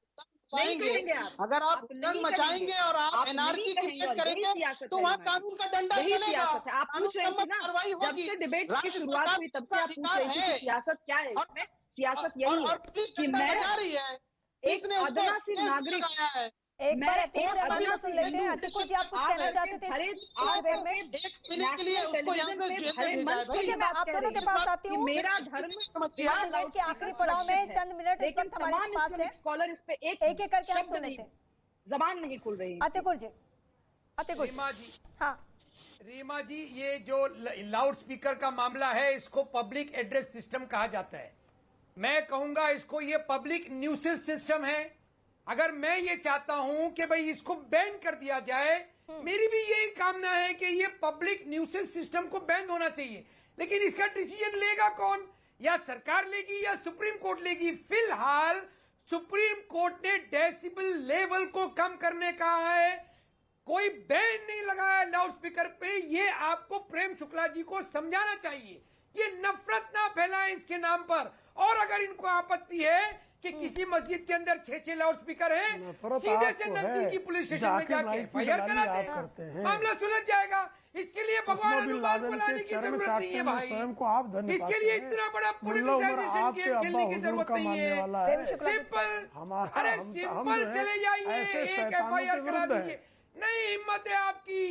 नहीं कहेंगे आप, अगर आप दंग मचाएंगे और आप एनआरकी क्रिएट करेंगे तो वहाँ कानून का डंडा चलेगा। सियासत है। आप पूछ रहे थे ना, जब से डिबेट की शुरुआत हुई तब से आप पूछ रहे थे कि सियासत क्या है इसमें। सियासत यही है कि मैं एक अदना सी नागरिक, एक बार अतिकुर रहमान को सुन लेते हैं। अतिकुर जी, आप कुछ कहना चाहते थे ठीक है, मैं आप दोनों के पास आती हूँ। मेरा धर्म डिबेट के आखिरी पड़ाव में चंद मिनट इस वक्त हमारे पास है, स्कॉलर इस पे एक करके आप सुन लेते हैं। जबान नहीं खुल रही। अतिकुर जी, रीमा जी, हाँ रीमा जी, ये जो लाउड स्पीकर का मामला है इसको पब्लिक एड्रेस सिस्टम कहा जाता है। मैं कहूंगा इसको ये पब्लिक न्यूसेज सिस्टम है। अगर मैं ये चाहता हूं कि भाई इसको बैन कर दिया जाए, मेरी भी यही कामना है कि ये पब्लिक न्यूसेज सिस्टम को बैन होना चाहिए। लेकिन इसका डिसीजन लेगा कौन? या सरकार लेगी या सुप्रीम कोर्ट लेगी? फिलहाल सुप्रीम कोर्ट ने डेसिबल लेवल को कम करने का है, कोई बैन नहीं लगाया लाउड स्पीकर पे। ये आपको प्रेम शुक्ला जी को समझाना चाहिए, ये नफरत ना फैलाएं इसके नाम पर। और अगर इनको आपत्ति है कि किसी मस्जिद के अंदर 6 लाउड स्पीकर है, सीधे से नजदीकी पुलिस स्टेशन में जाके एफआईआर कराते हैं, मामला सुलझ जाएगा। इसके लिए भगवान अनुमान बुलाने की जरूरत नहीं है भाई, इसके लिए इतना बड़ा पॉलिटिसाइजेशन गेम खेलने की जरूरत नहीं है। सिंपल, अरे सिंपल चले जाइए, एक एफआईआर करा दीजिए। नहीं हिम्मत है आपकी,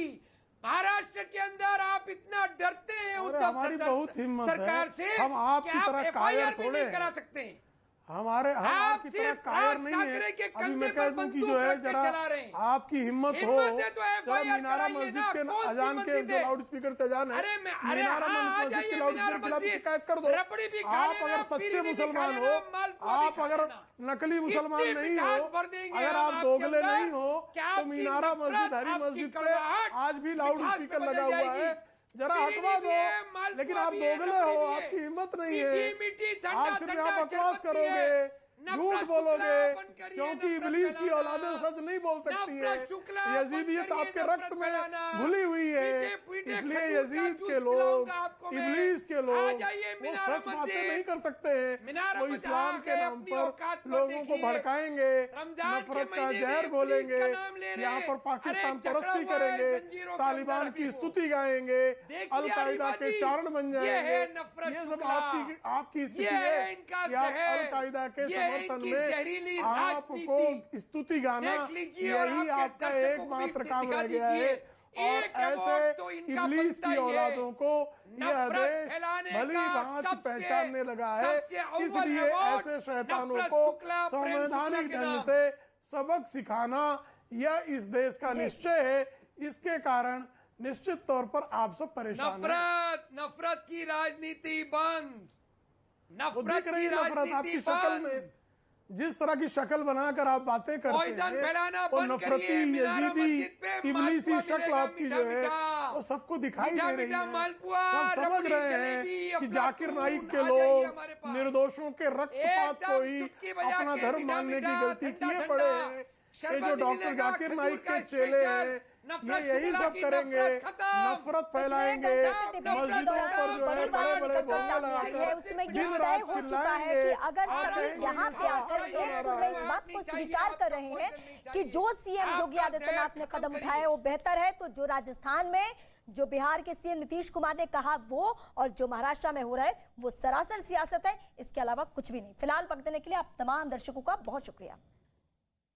महाराष्ट्र के अंदर आप इतना डरते हैं उद्धव सरकार से, हम आपकी तरह कायर थोड़े करा सकते हैं। हमारे हम आपकी तरह कायर नहीं है। अभी मैं कह दूं कि जो है जरा आपकी हिम्मत हो, जरा मीनारा मस्जिद के अजान के जो लाउड स्पीकर से अजान है, मीनारा मस्जिद के लाउड स्पीकर के खिलाफ शिकायत कर दो। आप अगर सच्चे मुसलमान हो, आप अगर नकली मुसलमान नहीं हो, अगर आप दोगले नहीं हो, तो मीनारा मस्जिद हरी मस्जिद पे आज भी लाउड स्पीकर लगा हुआ है, जरा हटवा दो। लेकिन आप दोगले हो, आपकी हिम्मत नहीं है, आप सिर्फ यहाँ बकवास करोगे, झूठ बोलोगे, क्योंकि इब्लीस की औलादें सच नहीं बोल सकती है। यजीदियत आपके रक्त में घुली हुई है, इसलिए यजीद के लोग, इब्लीस के लोग वो सच बातें नहीं कर सकते हैं। वो इस्लाम के नाम पर लोगों को भड़काएंगे, नफरत का जहर घोलेंगे, यहाँ पर पाकिस्तान परस्ती करेंगे, तालिबान की स्तुति गाएंगे, अलकायदा के चारण बन जाएंगे। ये सब आपकी स्थिति है कि आप अलकायदा के समर्थन में आपको स्तुति गाना, यही आपका एकमात्र काम रह गया है। और ऐसे इब्लीस की औलादों को यह आदेश भली भांति पहचानने लगा है, इसलिए ऐसे शैतानों को संवैधानिक ढंग से सबक सिखाना यह इस देश का निश्चय है। इसके कारण निश्चित तौर पर आप सब परेशान हैं। नफरत की राजनीति बंद, वो दिख रही है नफरत आपकी शक्ल में, जिस तरह की शक्ल बनाकर आप बातें करते हैं, वो नफरती यजीदी इब्लीसी शक्ल आपकी जो है वो सबको दिखाई मीठा दे रही मीठा है, मालपुआ, सब समझ रबड़ी, रहे जलेबी, हैं कि अफलातून, जाकिर नाइक के आ जाइए लोग हमारे पास। निर्दोषों के रक्तपात को ही चुटकी बजा अपना के धर्म मीठा मानने की मीठा, गलती ठंडा किए ठंडा, पड़े हैं। ये शरबत जो भी डॉक्टर मिलेगा, जाकिर खजूर नाइक का के चेले स्पेशल, हैं, नफरत ये यही शुक्ला सब की करेंगे, नफरत खत्म। नफरत फैलाएंगे, मस्जिदों पर जो है बड़े बड़े बोर्ड लगाकर उसमें ये दिन तय रात हो चुका है चिल्लाएंगे कि अगर और सभी कहेंगे यहाँ पे आकर एक सुर में इस बात को स्वीकार कर रहे हैं कि जो सीएम योगी आदित्यनाथ ने कदम उठाया है वो बेहतर है, तो जो राजस्थान में जो बिहार के सीएम नीतीश कुमार ने कहा वो और जो महाराष्ट्र में हो रहा है वो सरासर सियासत है, इसके अलावा कुछ भी नहीं। फिलहाल वक्त देने के लिए आप तमाम दर्शकों का बहुत शुक्रिया।